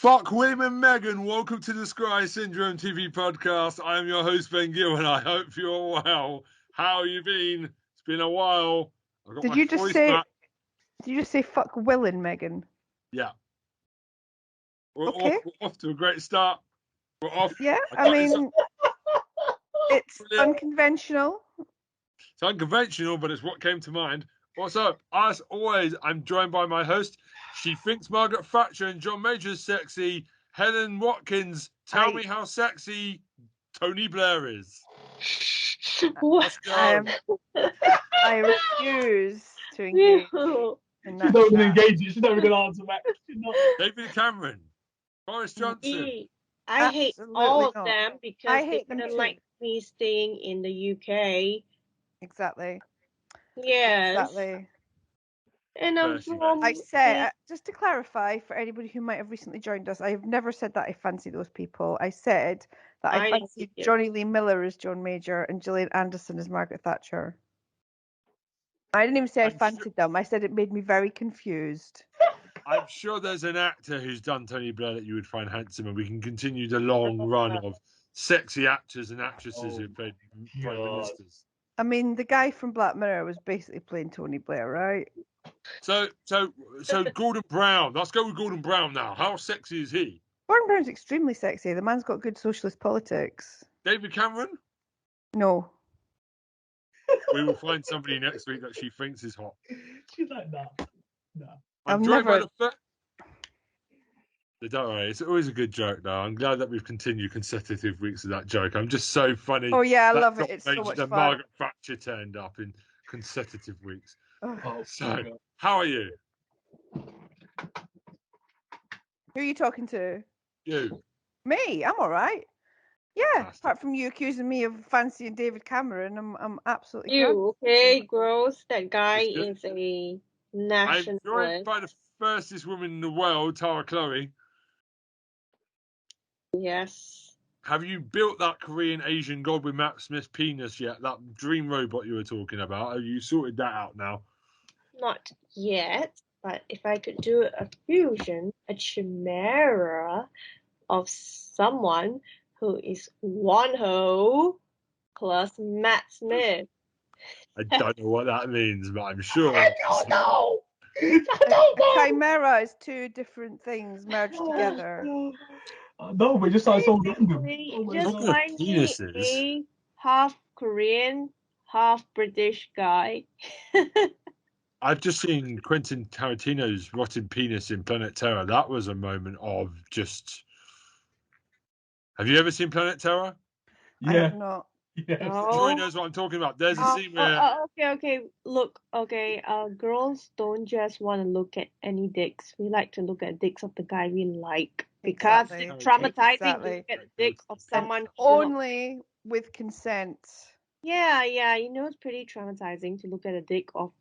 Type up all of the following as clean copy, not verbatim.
Fuck Women, Megan. Welcome to the Scry Syndrome TV podcast. I am your host, Ben Gill, and I hope you're well. How you been? It's been a while. I've got Did my you just voice say? back. Did you just say fuck Will and Megan? Yeah. We're Okay. off to a great start. We're off. Yeah, I mean, it's unconventional. It's unconventional, but it's what came to mind. What's up? As always, I'm joined by my host. She thinks Margaret Thatcher and John Major's sexy. Helen Watkins, tell me how sexy Tony Blair is. Let's go. I refuse to engage in that. She's not going to engage it. She's not going to answer back. David Cameron, Boris Johnson. I hate Absolutely all of not. them because I hate they them don't too. like me staying in the UK. Exactly. Yes. Exactly. And I'm Version. from. I said, just to clarify for anybody who might have recently joined us, I have never said that I fancy those people. I said that I I fancy did. Johnny Lee Miller as John Major and Gillian Anderson as Margaret Thatcher. I didn't even say I I'm fancied them. I said it made me very confused. I'm sure there's an actor who's done Tony Blair that you would find handsome, and we can continue the long run of sexy actors and actresses who played prime ministers. I mean, the guy from Black Mirror was basically playing Tony Blair, right? So Gordon Brown. Let's go with Gordon Brown now. How sexy is he? Gordon Brown's extremely sexy. The man's got good socialist politics. David Cameron? No. We will find somebody next week that she thinks is hot. She's like, nah. I'm I've joined by never- Don't worry, it's always a good joke though. I'm glad that we've continued consecutive weeks of that joke. I'm just so funny. Oh yeah, I that love it. John It's so Major much and fun. Margaret Thatcher turned up in consecutive weeks. Ugh. So, how are you? Who are you talking to? You. Me? I'm all right. Yeah, Fantastic. apart from you accusing me of fancying David Cameron, I'm absolutely You, okay, gross. That guy It's is a I'm nationalist. joined by the fastest woman in the world, Tara Chloe. Yes. Have you built that Korean Asian god with Matt Smith's penis yet? That dream robot you were talking about? Have you sorted that out now? Not yet, but if I could do a fusion, a chimera of someone who is one ho plus Matt Smith. I don't know what that means, but I'm sure. I don't know. Chimera is two different things merged together. No, but just sounds so random. Basically, Oh my just God. find me Penises. a half Korean, half British guy. I've just seen Quentin Tarantino's rotten penis in Planet Terror. That was a moment of just. Have you ever seen Planet Terror? I Yeah. have not. Yes. Joy knows what I'm talking about. There's a scene where Okay. Look, okay. Girls don't just want to look at any dicks. We like to look at dicks of the guy we like because Exactly. it's traumatizing to Exactly. look at the dicks of someone. And who do not- only with consent. Yeah. You know, it's pretty traumatizing to look at a dick of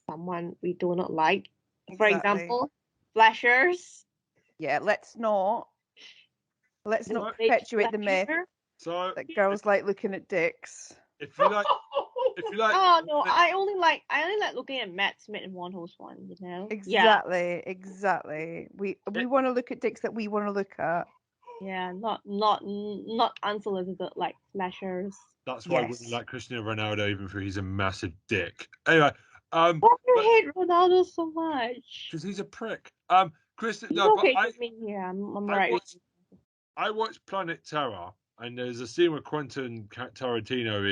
someone we do not like. For Exactly. example, flashers. Yeah, let's not perpetuate the myth so that girls like looking at dicks. if you like Oh no, I only like looking at Matt Smith and One Host One, you know? Exactly. We want to look at dicks that we want to look at. Yeah, not unsolicited like flashers. that's why I wouldn't like Cristiano Ronaldo even though he's a massive dick. Anyway, Why do you hate Ronaldo so much? because he's a prick. Chris, You no, don't but hate with me here. I'm right. I watched Planet Terror, and there's a scene where Quentin Tarantino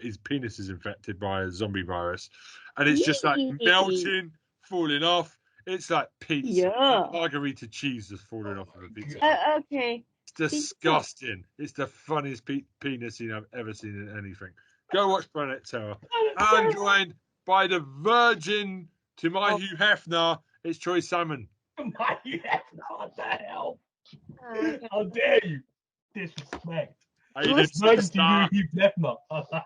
his penis is infected by a zombie virus, and it's just like melting, falling off. It's like pizza, like margarita cheese just falling off of a pizza. Okay. It's disgusting. It's the funniest penis scene I've ever seen in anything. Go watch Planet Terror. I'm joined by the virgin to my Hugh Hefner. It's Troy Salmon. My Hefner, what the hell? How dare you? Disrespect. Virgin to you, Hugh Hefner.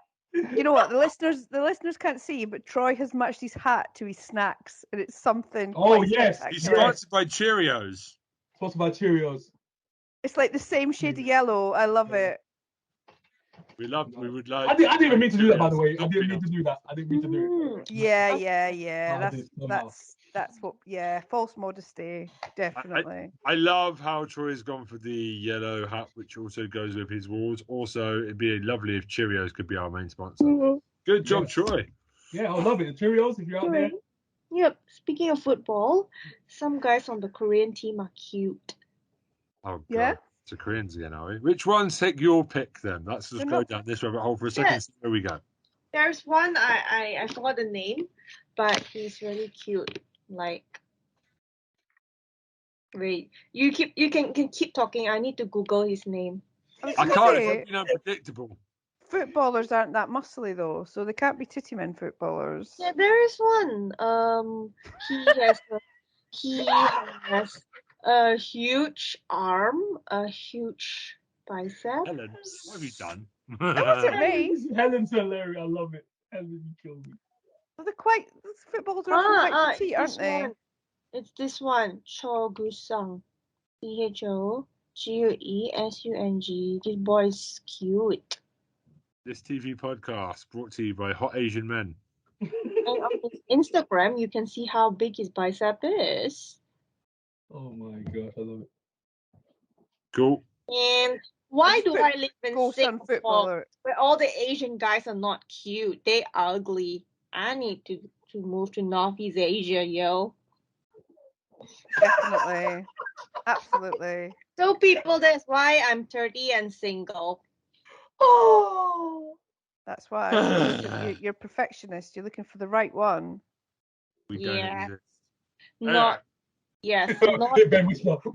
You know what? The listeners can't see, but Troy has matched his hat to his snacks, and it's something. Oh yes, he's sponsored by Cheerios. Sponsored by Cheerios. It's like the same shade of yellow. I love it. We would like. I didn't even mean to do that, by the way. I didn't mean to do that. I didn't mean to do it. Yeah. That's what. Yeah, false modesty, definitely. I love how Troy has gone for the yellow hat, which also goes with his walls. Also, it'd be lovely if Cheerios could be our main sponsor. Good job, Troy. Yeah, I love it. The Cheerios, if you're out there. Yep. Speaking of football, some guys on the Korean team are cute. Oh, God. Yeah. It's the Koreans again, are we? Which ones take your pick then? Let's just go down this rabbit hole for a second. Yeah. See where we go. There's one I forgot the name, but he's really cute. Like, wait, you can keep talking. I need to Google his name. I can't. It's been unpredictable. Footballers aren't that muscly though, so they can't be titty men footballers. Yeah, there is one. He has a huge arm, a huge bicep. Helen, what have you done? That wasn't me. Helen's hilarious. I love it. Helen, you killed me. Well, footballers are quite petite, aren't they? It's this one. Cho Gusung. CHOGUESUNG. This boy is cute. This TV podcast brought to you by Hot Asian Men. And on his Instagram, you can see how big his bicep is. Oh my God, I love it. Cool. And why do I live in Singapore where all the Asian guys are not cute? They ugly. I need to move to Northeast Asia, yo. Definitely. Absolutely. So people, that's why I'm 30 and single. Oh. That's why. You're perfectionist. You're looking for the right one. We don't exist. Not. Yes. We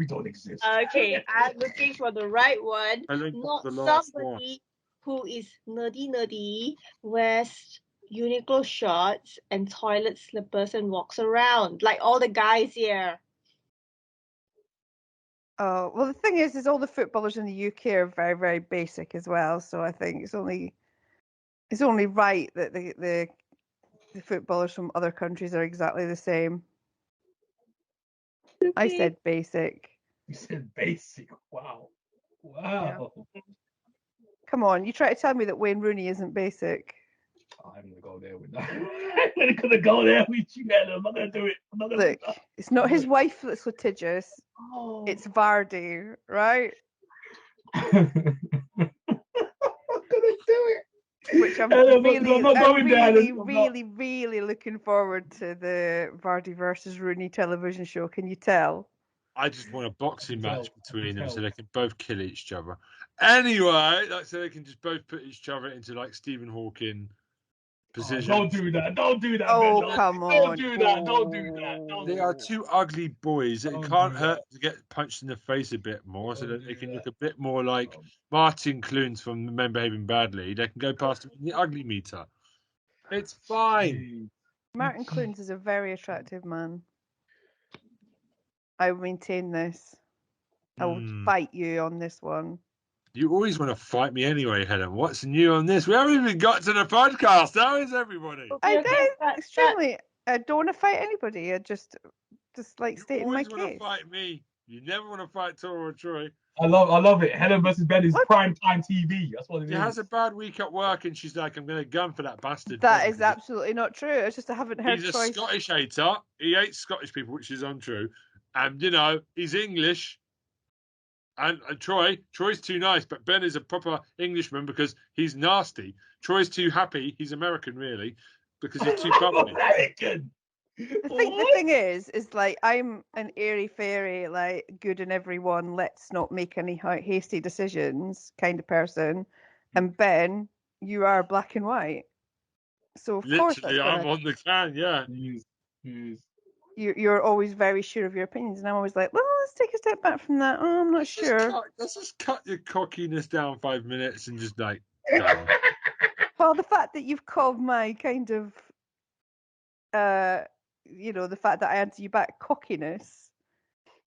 don't exist. Okay, I'm looking for the right one. Not somebody who is nerdy, wears Uniqlo shorts and toilet slippers and walks around like all the guys here. Oh, well, the thing is all the footballers in the UK are very, very basic as well. So I think it's only right that the footballers from other countries are exactly the same. Okay. I said basic. You said basic. Wow. Yeah. Come on, you try to tell me that Wayne Rooney isn't basic. I'm gonna go there with that. I'm gonna go there with you, Helen. I'm not gonna do it. Look, it's not his wife that's litigious. Oh. It's Vardy, right? I'm not gonna do it. Which I'm really looking forward to the Vardy versus Rooney television show. Can you tell? I just want a boxing match between them so they can both kill each other. Anyway, so they can just both put each other into like Stephen Hawking positions. Don't do that. Oh, come on. Don't do that. They are two ugly boys. It can't hurt to get punched in the face a bit more so that they can look a bit more like Martin Clunes from The Men Behaving Badly. They can go past him in the ugly meter. It's fine. Martin Clunes is a very attractive man. I maintain this. I will fight you on this one. You always want to fight me anyway, Helen. What's new on this? We haven't even got to the podcast. How is everybody? I don't extremely. I don't want to fight anybody. I just like stating my case. You always want to fight me. You never want to fight Tora or Troy. I love it. Helen versus Ben is prime time TV. That's what it is. She has a bad week at work and she's like, I'm going to gun for that bastard. That is absolutely not true. It's just I haven't heard He's a Scottish hater. He hates Scottish people, which is untrue. And, he's English. And Troy's too nice, but Ben is a proper Englishman because he's nasty. Troy's too happy. He's American, really, because he's too bubbly. American. The thing is like I'm an airy fairy, like good in everyone. Let's not make any hasty decisions kind of person. And Ben, you are black and white. So of course, I'm on the can. Yeah. You're always very sure of your opinions, and I'm always like, well, let's take a step back from that. Oh, I'm not sure. Let's just cut your cockiness down 5 minutes and just like. Well, the fact that you've called my kind of, the fact that I answer you back cockiness.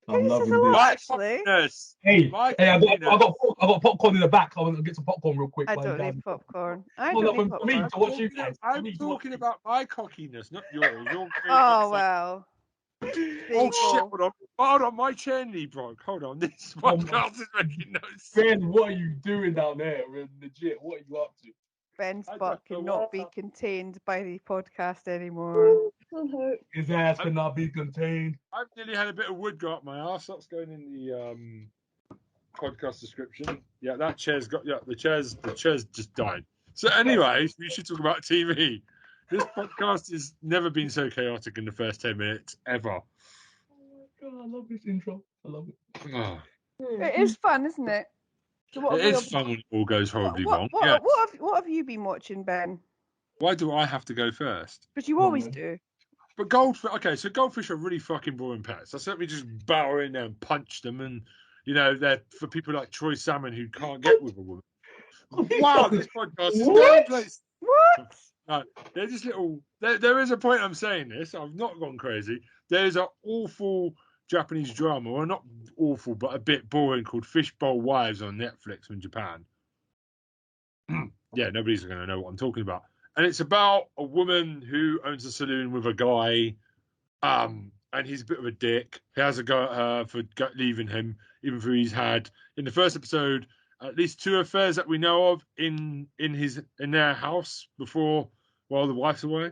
I'm loving this. Actually. Hey, I got popcorn in the back. I want to get some popcorn real quick. I don't need popcorn. I'm talking about my cockiness, not yours. Oh well. Oh shit! Hold on, my chair knee broke. Hold on, this podcast is making no sense. Ben, what are you doing down there? Legit, what are you up to? Ben's butt cannot be contained by the podcast anymore. His ass cannot be contained. I've nearly had a bit of wood go up my arse. That's going in the podcast description. Yeah, that chair's got. Yeah, the chair's just died. So anyway, we should talk about TV. This podcast has never been so chaotic in the first 10 minutes ever. Oh my god, I love this intro. I love it. Oh. It is fun, isn't it? So It is fun when it all goes horribly wrong. What have you been watching, Ben? Why do I have to go first? Because you always do. But goldfish. Okay, so goldfish are really fucking boring pets. I certainly just bow in there and punch them, and they're for people like Troy Salmon who can't get with a woman. Wow, this podcast is going place. What? No, they're just little. There is a point I'm saying this. I've not gone crazy. There's an awful Japanese drama, well, not awful, but a bit boring, called Fishbowl Wives on Netflix from Japan. Yeah, nobody's going to know what I'm talking about. And it's about a woman who owns a saloon with a guy, and he's a bit of a dick. He has a go at her for leaving him, even though he's had, in the first episode, at least 2 affairs that we know of in their house before, while the wife's away.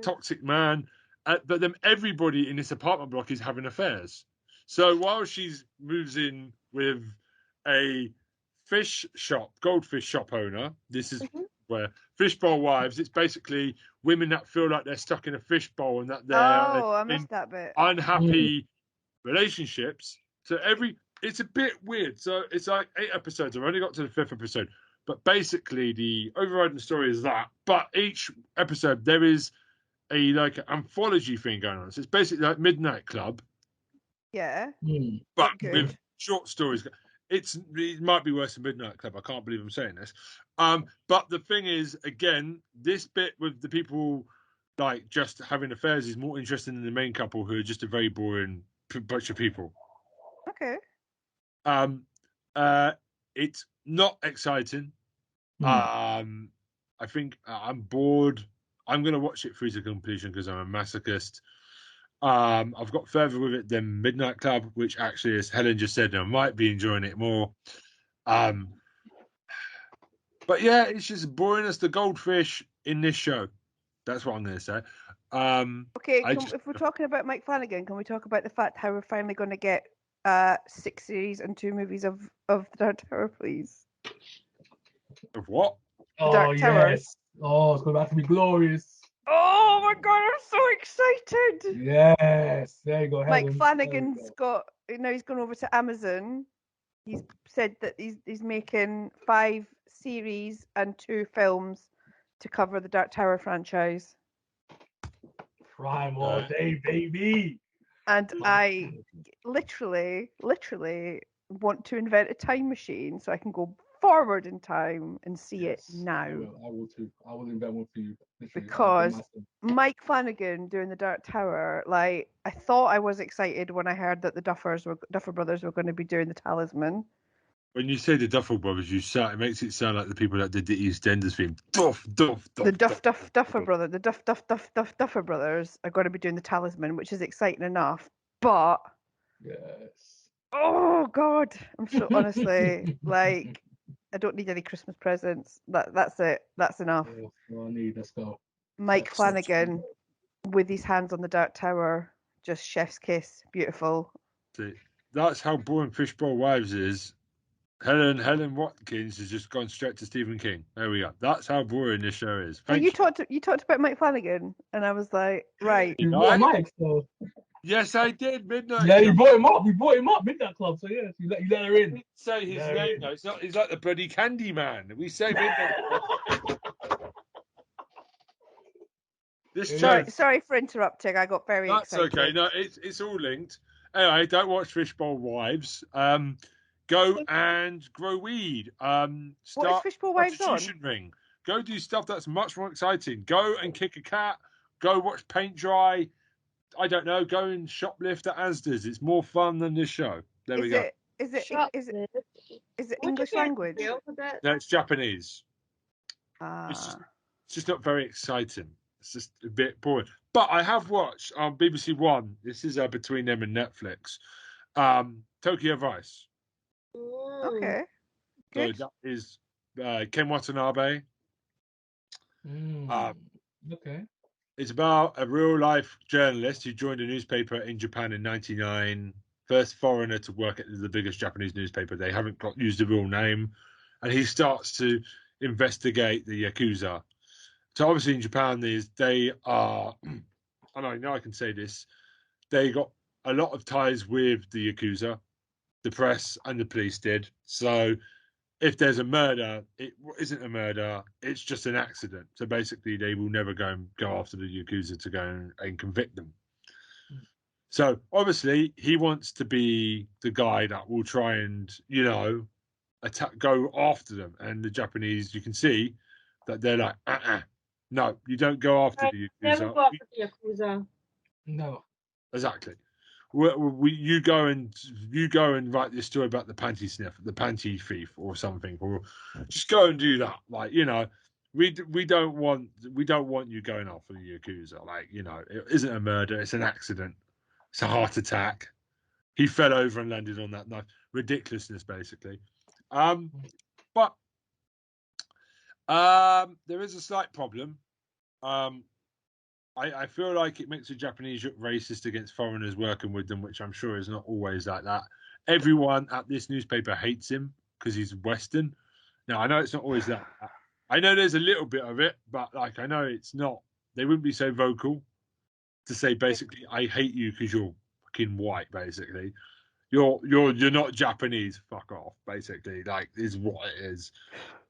Toxic man. But then everybody in this apartment block is having affairs. So while she moves in with a goldfish shop owner, this is where Fishbowl Wives, it's basically women that feel like they're stuck in a fishbowl and that they're I missed that bit. Unhappy relationships. So it's a bit weird. So it's like 8 episodes. I've only got to the 5th episode. But basically the overriding story is that. But each episode there is an anthology thing going on. So it's basically like Midnight Club. Yeah. But with short stories. It might be worse than Midnight Club. I can't believe I'm saying this. But the thing is, again, this bit with the people like just having affairs is more interesting than the main couple, who are just a very boring bunch of people. Okay. It's not exciting. I think I'm bored. I'm going to watch it through to completion because I'm a masochist. I've got further with it than Midnight Club, which actually, as Helen just said, I might be enjoying it more. But yeah, it's just boring as the goldfish in this show. That's what I'm going to say. Okay, if we're talking about Mike Flanagan, can we talk about the fact how we're finally going to get 6 series and 2 movies of The Dark Tower, please? Of what? The Dark Tower. Yes. Oh, it's going to have to be glorious. Oh my god, I'm so excited! Yes, there you go. Helen. Mike Flanagan's got, he's gone over to Amazon. He's said that he's making 5 series and 2 films to cover the Dark Tower franchise. Prime all day, baby. And I literally want to invent a time machine so I can go forward in time and see it now. I will too. I will invent one for you. Literally. Because Mike Flanagan doing the Dark Tower, I thought I was excited when I heard that the Duffer Brothers were going to be doing the Talisman. When you say the Duffer Brothers, it makes it sound like the people that did the EastEnders theme. The Duffer Brothers are going to be doing the Talisman, which is exciting enough. But yes. Oh God, I'm so honestly I don't need any Christmas presents. That's it. That's enough. I need. Let's go. Mike Flanagan with his hands on the Dark Tower, just chef's kiss, beautiful. See, that's how boring Fishbowl Wives is. Helen Watkins has just gone straight to Stephen King. There we go. That's how boring this show is. So you talked about Mike Flanagan, and I was like, right. You brought Mike, so. Yes, I did. Midnight. Yeah, you brought him up. You brought him up. Midnight Club. So yes, you let her in. Say his name. No, it's not. He's like the bloody Candy Man. We say Midnight Club. Sorry for interrupting. I got very excited. That's okay. No, it's all linked. Anyway, don't watch Fishbowl Wives. Go and grow weed. What is Fishbowl Wives on? Ring. Go do stuff that's much more exciting. Go and kick a cat. Go watch paint dry. I don't know. Go and shoplift at Asda's. It's more fun than this show. There we go. Is it English language? No, it's Japanese. It's just not very exciting. It's just a bit boring. But I have watched on BBC One. This is between them and Netflix. Tokyo Vice. Okay. So Good. that is Ken Watanabe. Okay. It's about a real life journalist who joined a newspaper in Japan in '99. First foreigner to work at the biggest Japanese newspaper. They haven't used a real name, and he starts to investigate the Yakuza. So obviously in Japan, they are, and I know I can say this, they got a lot of ties with the Yakuza, the press and the police did. So if there's a murder, it isn't a murder, it's just an accident. So basically they will never go after the Yakuza to go and convict them. So obviously he wants to be the guy that will try and, go after them. And the Japanese, you can see that they're like, no, you don't go after the Yakuza. Never go after the Yakuza. No. Exactly. You go and write this story about the panty thief or something, or just go and do that. Like, we don't want you going after the Yakuza. Like, it isn't a murder, it's an accident, it's a heart attack. He fell over and landed on that knife. Ridiculousness, basically. But there is a slight problem. I feel like it makes the Japanese look racist against foreigners working with them, which I'm sure is not always like that. Everyone at this newspaper hates him because he's Western. Now, I know it's not always that. I know there's a little bit of it, but like I know it's not. They wouldn't be so vocal to say basically, I hate you because you're fucking white. Basically, you're not Japanese. Fuck off. Basically, like is what it is.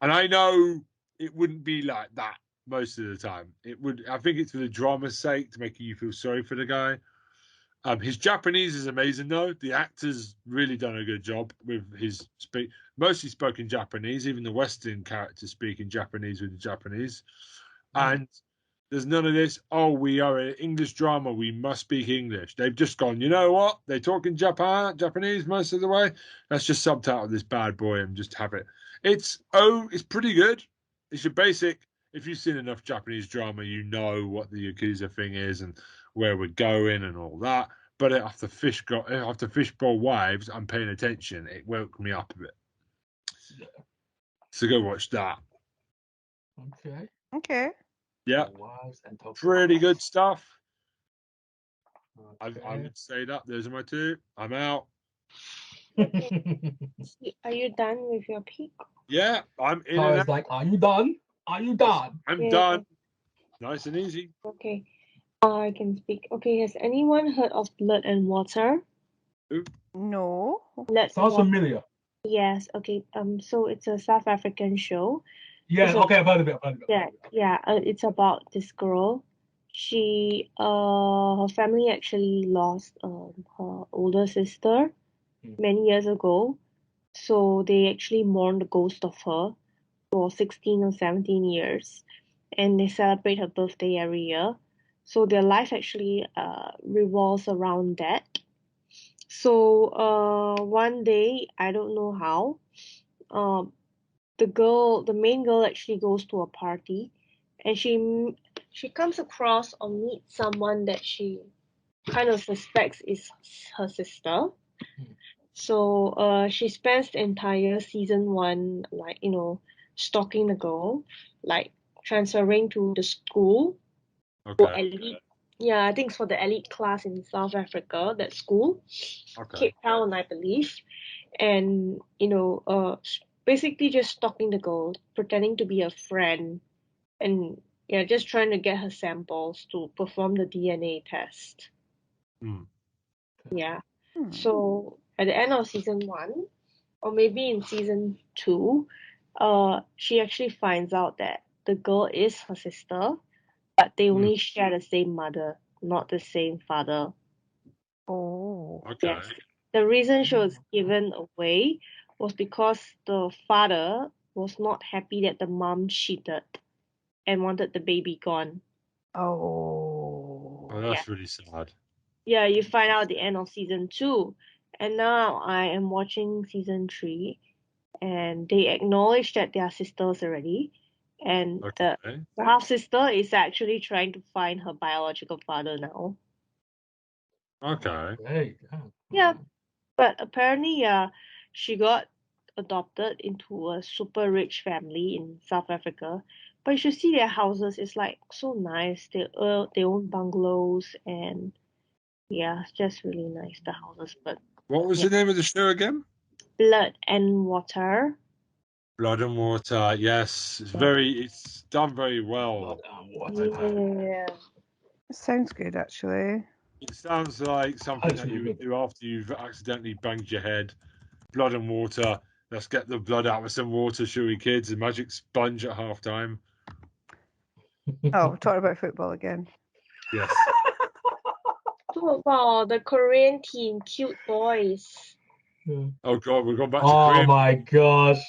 And I know it wouldn't be like that most of the time. It would. I think it's for the drama's sake to make you feel sorry for the guy. His Japanese is amazing though. The actor's really done a good job with his speak. Mostly spoken Japanese. Even the Western characters speak in Japanese with the Japanese. And there's none of this. Oh, we are an English drama. We must speak English. They've just gone. You know what? They talk in Japanese most of the way. Let's just subtitle this bad boy and just have it. It's pretty good. It's your basic. If you've seen enough Japanese drama, you know what the Yakuza thing is and where we're going and all that. But after Fishbowl Wives, I'm paying attention. It woke me up a bit. Yeah. So go watch that. Okay. Yeah. Pretty good stuff. Okay. I would say that. Those are my two. I'm out. Are you done with your pick? Yeah, I'm in. So it's like, are you done? Are you done? I'm done. Nice and easy. Okay. I can speak. Okay, has anyone heard of Blood and Water? No. Sounds familiar. Yes. Okay. So it's a South African show. Yes. Okay, I've heard of it. Yeah. It's about this girl. She, her family actually lost her older sister many years ago. So they actually mourn the ghost of her for 16 or 17 years, and they celebrate her birthday every year. So their life actually revolves around that. So one day, I don't know how, the main girl actually goes to a party, and she comes across or meets someone that she kind of suspects is her sister. So she spends the entire season one, like, stalking the girl, like transferring to the school for elite. Yeah, I think it's for the elite class in South Africa, that school. Cape Town, I believe. And, basically just stalking the girl, pretending to be a friend, and just trying to get her samples to perform the DNA test. Yeah. So at the end of season one, or maybe in season two, she actually finds out that the girl is her sister, but they only share the same mother, not the same father. Oh. Okay. Yes. The reason she was given away was because the father was not happy that the mom cheated and wanted the baby gone. Oh. Oh, that's really sad. Yeah, you find out at the end of season two. And now I am watching season three, and they acknowledge that they are sisters already. And Okay. the half sister is actually trying to find her biological father now. Okay. Hey, Yeah, but apparently, she got adopted into a super rich family in South Africa. But you should see their houses. It's like so nice. They own bungalows and yeah, it's just really nice, the houses. But What was yeah, the name of the show again? Blood and Water. Blood and Water. Yes, it's done very well. Yeah. Sounds good, actually. It sounds like something That's that you really would good. do after you've accidentally banged your head. Blood and water. Let's get the blood out with some water, shall we, kids? A magic sponge at halftime. Oh, we're talking about football again. Yes. Football, the Korean team, cute boys. Oh God, we've gone back to Oh Korea. my gosh.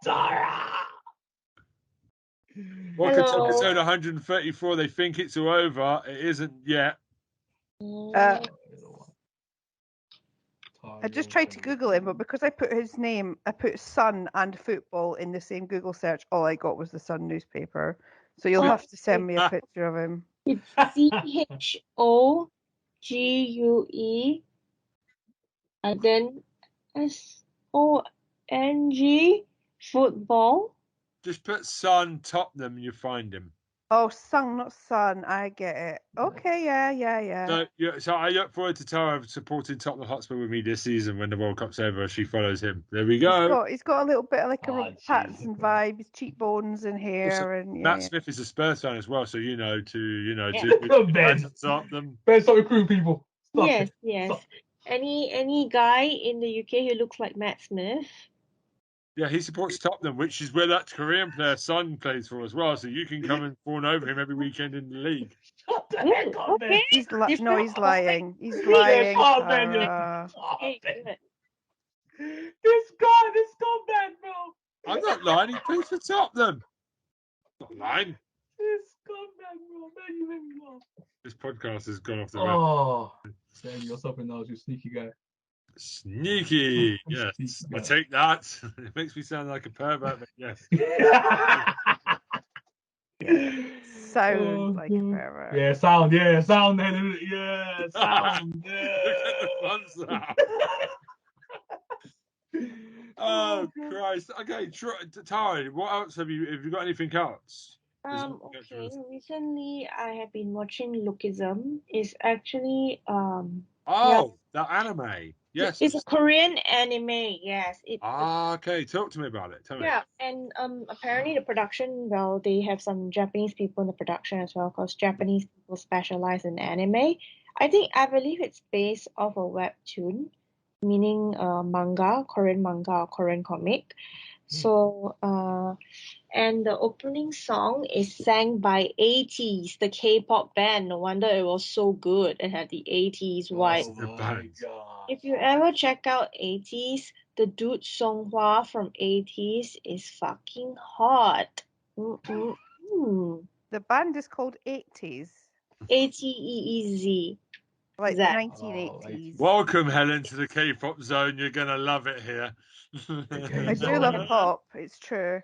Tara! Welcome to Hello. episode 134. They think it's all over. It isn't yet. I just tried to Google him, but because I put his name, I put Sun and football in the same Google search, all I got was the Sun newspaper. So you'll have to send me a picture of him. It's CHOGUE and then SONG football. Just put Son Tottenham and you find him. Oh, Sung, not Sun. I get it. Okay, yeah. So I look forward to Tara supporting Tottenham Hotspur with me this season when the World Cup's over. She follows him. There we go. He's got a little bit of like a Robert Jesus Pattinson vibe, his cheekbones and hair, and yeah. Matt Smith is a Spurs fan as well, so Ben. Tottenham. Ben, stop recruiting people. Stop Yes, it. yes. Stop. Any guy in the UK who looks like Matt Smith. Yeah, he supports Tottenham, which is where that Korean player Son plays for as well. So you can come and fawn over him every weekend in the league. Shut the heck up, Ben. Okay. He's lying. He's lying. Yes, oh, Ben, Tara. oh, Hey, Ben. good. This guy, Ben, bro. I'm not lying. He plays for Tottenham. Not lying. This scumbag, bro. Ben, you made me laugh. This podcast has gone off the rails. Oh, Ben, you're something else, you sneaky guy. Sneaky. Yes, Sneaky I guy. take that. It makes me sound like a pervert, but yes. Sounds like a pervert. Yeah, sound, Helen. Yeah, sound, yeah. Look at the thumbs up. Oh Christ! Okay, Tara, what else have you got? Anything else? Okay. Recently, I have been watching Lookism. It's actually that anime. Yes. It's a Korean anime. Yes. Okay. Talk to me about it. Tell me. Yeah, and apparently the production, well, they have some Japanese people in the production as well, because Japanese people specialize in anime. I believe it's based off a webtoon, meaning manga, Korean manga or Korean comic. So, and the opening song is sang by 80s, the K-pop band. No wonder it was so good. It had the 80s vibe. Oh my God. If you ever check out 80s, the dude Songhwa from 80s is fucking hot. The band is called 80s. ATEEZ. Like Zach. 1980s. Welcome, Helen, to the K-pop zone. You're gonna love it here. I do love pop. It's true.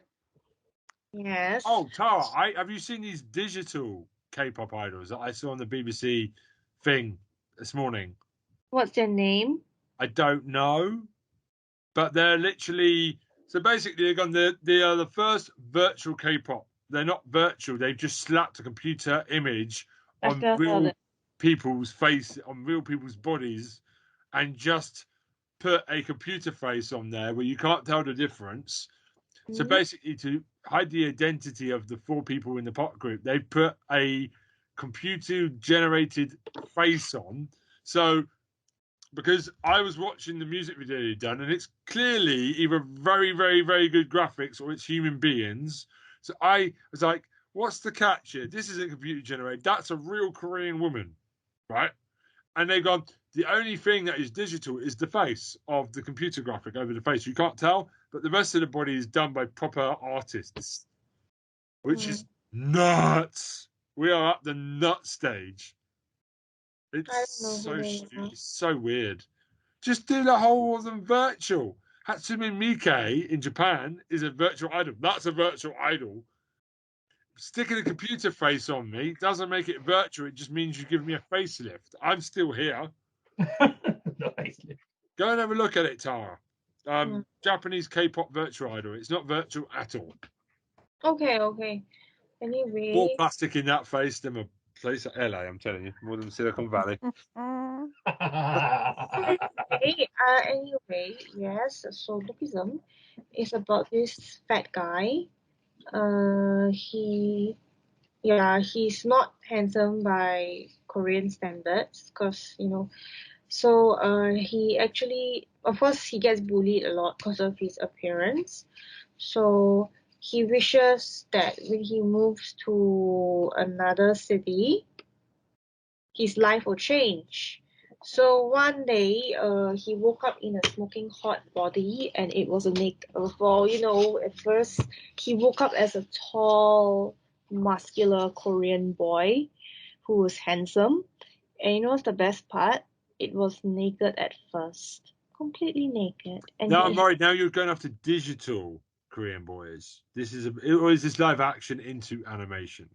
Yes. Oh, Tara, have you seen these digital K-pop idols that I saw on the BBC thing this morning? What's their name? I don't know, but they're literally basically they are the first virtual K-pop. They're not virtual; they've just slapped a computer image on real people's face, on real people's bodies, and just put a computer face on there where you can't tell the difference. So basically, to hide the identity of the 4 people in the pop group, they put a computer-generated face on. So, because I was watching the music video you've done, and it's clearly either very, very, very good graphics or it's human beings. So I was like, what's the catch here? This isn't computer-generated. That's a real Korean woman, right? And they've gone, the only thing that is digital is the face of the computer graphic over the face. You can't tell, but the rest of the body is done by proper artists, which is nuts. We are at the nut stage. It's so weird. Just do the whole of them virtual. Hatsune Miike in Japan is a virtual idol. That's a virtual idol. Sticking a computer face on me doesn't make it virtual. It just means you give me a facelift. I'm still here. Nice. Go and have a look at it, Tara. Japanese K-pop virtual idol. It's not virtual at all. Okay. Anyway. More plastic in that face than a place at LA, I'm telling you. More than Silicon Valley. Anyway, yes, so Lookism is about this fat guy. He's not handsome by Korean standards, because so he actually, of course, he gets bullied a lot because of his appearance. So he wishes that when he moves to another city, his life will change. So one day, he woke up in a smoking hot body, and it was a naked. At first he woke up as a tall, muscular Korean boy who was handsome. And you know what's the best part? It was naked at first, completely naked. And now I'm worried. Now you're going after digital Korean boys. Or is this live action into animation?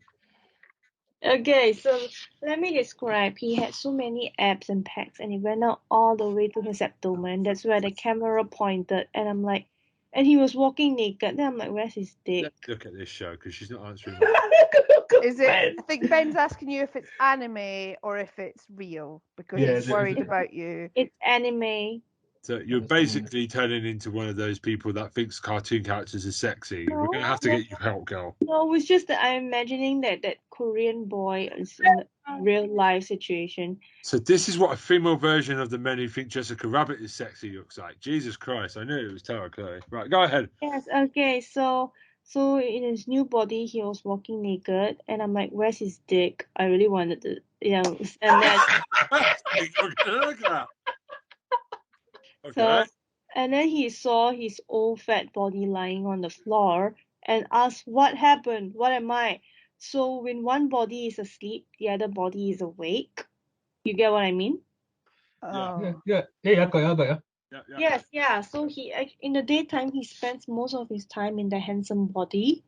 Okay, so let me describe. He had so many abs and pecs, and he went out all the way to his abdomen. That's where the camera pointed, and I'm like, and he was walking naked. Then I'm like, where's his dick? Let's look at this show because she's not answering. Is it? I think Ben's asking you if it's anime or if it's real because he's worried about you. It's anime. So you're basically turning into one of those people that thinks cartoon characters are sexy. We're going to have to get you help, girl. No, it's just that I'm imagining that Korean boy is in a real life situation. So this is what a female version of the men who think Jessica Rabbit is sexy looks like. Jesus Christ, I knew it was Tara Chloe. Right, go ahead. Yes, okay, so in his new body, he was walking naked, and I'm like, where's his dick? I really wanted to, and then... Look at that. Okay. So, and then he saw his old fat body lying on the floor and asked, what happened? What am I? So when one body is asleep, the other body is awake. You get what I mean? Oh. Yeah. Yes, yeah. So in the daytime, he spends most of his time in the handsome body,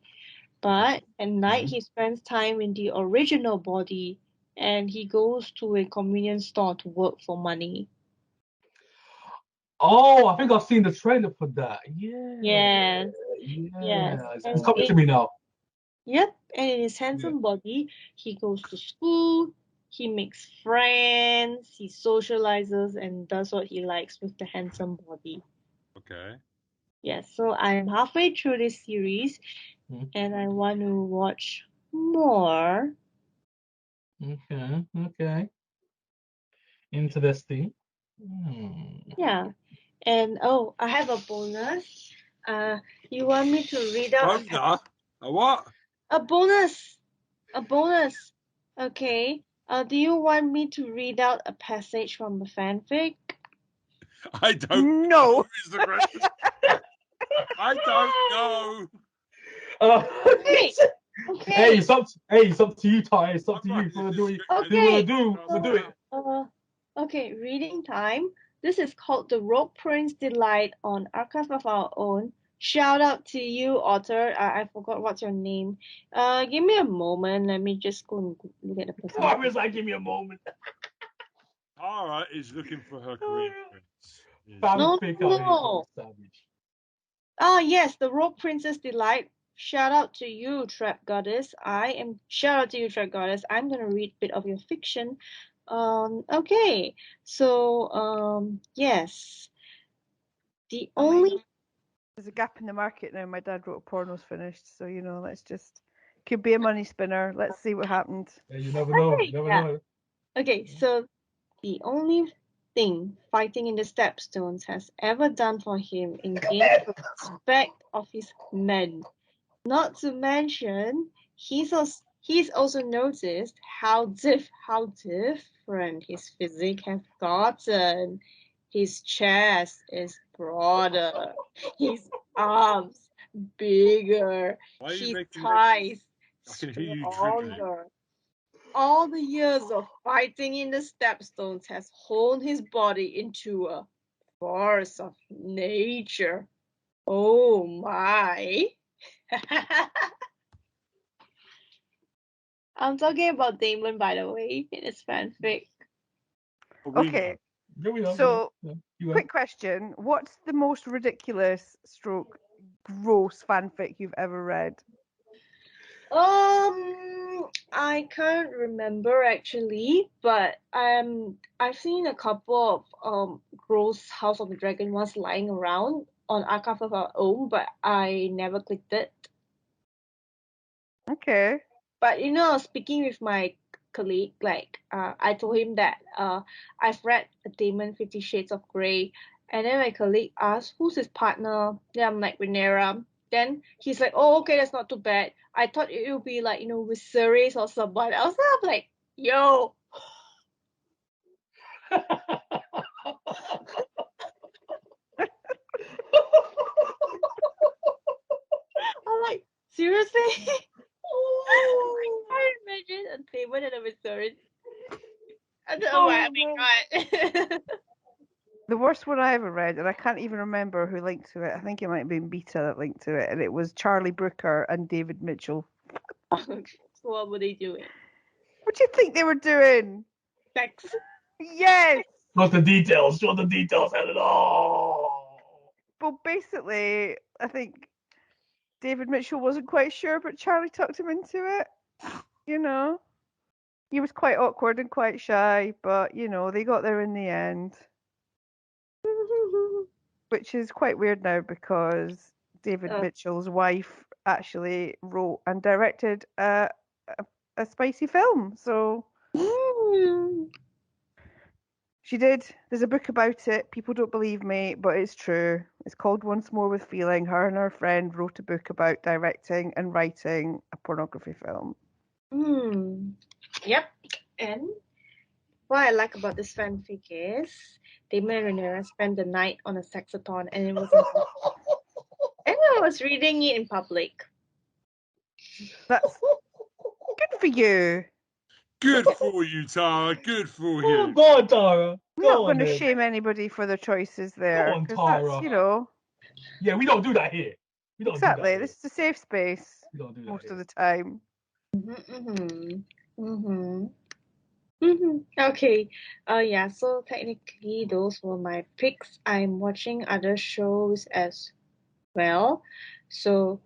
but at night he spends time in the original body, and he goes to a convenience store to work for money. Oh, I think I've seen the trailer for that. Yes. It's coming to me now. Yep, and in his handsome body, he goes to school, he makes friends, he socializes, and does what he likes with the handsome body. Okay. Yes, so I'm halfway through this series, and I want to watch more. Okay. Interesting. Yeah, and I have a bonus. You want me to read out a what? A bonus. Okay. Do you want me to read out a passage from the fanfic? I don't know. Is the question. I don't know. Okay. Hey, it's up to you, Ty. It's up to you. If you want to do, we'll do it. Okay, reading time. This is called The Rogue Prince Delight on Archive of Our Own. Shout out to you, author. I forgot what's your name. Give me a moment. Let me just go and look at the person. Why was I? Give me a moment. Tara is looking for her Korean prince. No. Oh yes, The Rogue Princess Delight. Shout out to you, Trap Goddess. Shout out to you, Trap Goddess. I'm gonna read a bit of your fiction. Okay. So yes. There's a gap in the market now. My dad wrote Porno's finished, so let's just could be a money spinner. Let's see what happened. Yeah, you never know. Okay, so the only thing fighting in the Stepstones has ever done for him in gaining the respect of his men. Not to mention, he's also noticed how different his physique has gotten. His chest is broader, his arms bigger, his thighs stronger. All the years of fighting in the Stepstones has honed his body into a force of nature. Oh my. I'm talking about Damon, by the way, in his fanfic. Okay. So, quick question. What's the most ridiculous stroke gross fanfic you've ever read? I can't remember actually, but I've seen a couple of gross House of the Dragon ones lying around on Archive of Our Own, but I never clicked it. Okay. But speaking with my colleague, like I told him that I've read Damon 50 Shades of Grey, and then my colleague asked who's his partner. Then I'm like Rhaenyra. Then he's like, oh, okay, that's not too bad. I thought it would be like Viserys or someone else. I'm like, yo. I'm like, seriously? I can't imagine a Damon and a Viserys. I don't know why I mean, The worst one I ever read, and I can't even remember who linked to it. I think it might have been Beta that linked to it, and it was Charlie Brooker and David Mitchell. So what were they doing? What do you think they were doing? Sex. Yes. What's the details? Show the details, Helen. Oh. Well, basically, I think David Mitchell wasn't quite sure, but Charlie tucked him into it. He was quite awkward and quite shy, but they got there in the end. Which is quite weird now because David Mitchell's wife actually wrote and directed a spicy film. So she did. There's a book about it. People don't believe me, but it's true. It's called Once More with Feeling. Her and her friend wrote a book about directing and writing a pornography film. Yep. And what I like about this fanfic is Damon and Rhaenyra spent the night on a sexathon, and it was and I was reading it in public. That's good for you. Good for you, Tara. Good for you. Go on, Tara. I'm not going to shame anybody for their choices there. Go on, Tara. That's, Yeah, we don't do that here. We don't exactly. Do that this is a safe space. We don't do that most here. of the time. Okay. Yeah. So technically, those were my picks. I'm watching other shows as well. So,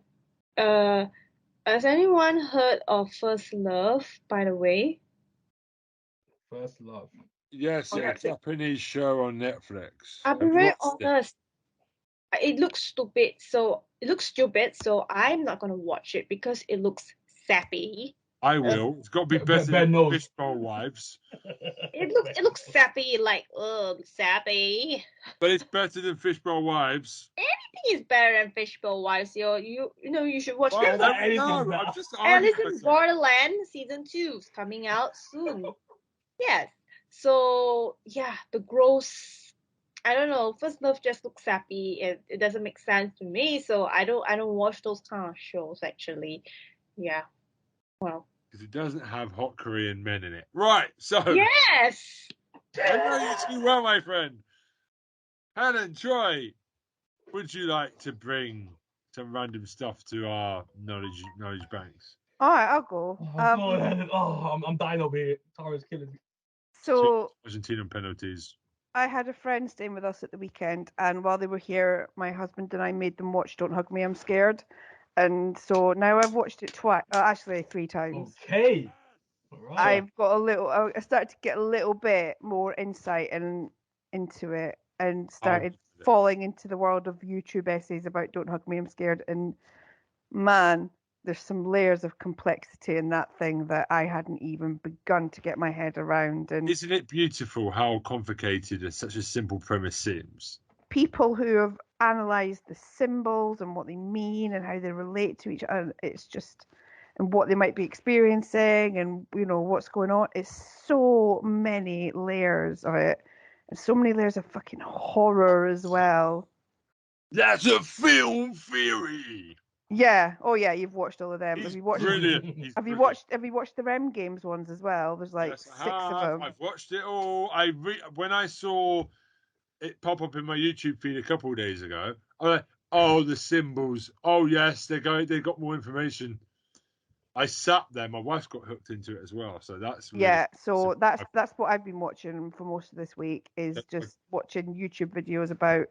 has anyone heard of First Love? By the way. First Love. Yes, a Japanese show on Netflix. I'll be very honest. It looks stupid, so I'm not gonna watch it because it looks sappy. I will. It's got to be better than Fishbowl Wives. It looks sappy, like sappy. But it's better than Fishbowl Wives. Anything is better than Fishbowl Wives. You should watch that. I'm just Alice in Borderland season 2 is coming out soon. Yes. So yeah, the gross. I don't know. First Love just looks sappy. It doesn't make sense to me. So I don't watch those kind of shows actually. Yeah. Well. Because it doesn't have hot Korean men in it. Right. So. Yes. I know you too well, my friend. Helen, Troy, would you like to bring some random stuff to our knowledge banks? All right, I'll go. I'm dying over here. Tara's killing me. So Argentinian penalties. I had a friend staying with us at the weekend, and while they were here, my husband and I made them watch Don't Hug Me, I'm Scared. And so now I've watched it twice, actually 3 times. Okay. All right. I started to get a little bit more insight into it, and started falling into the world of YouTube essays about Don't Hug Me, I'm Scared. And man, there's some layers of complexity in that thing that I hadn't even begun to get my head around. And isn't it beautiful how complicated such a simple premise seems? People who have analysed the symbols and what they mean and how they relate to each other, it's just, and what they might be experiencing and what's going on. It's so many layers of it, and so many layers of fucking horror as well. That's a film theory. Yeah. Oh yeah, you've watched all of them. Have you watched the REM games ones as well? There's like 6 of them. I've watched it all. When I saw it pop up in my YouTube feed a couple of days ago. I'm like, oh, the symbols. Oh yes, they got more information. I sat there. My wife got hooked into it as well, so that's really So that's what I've been watching for most of this week, is just watching YouTube videos about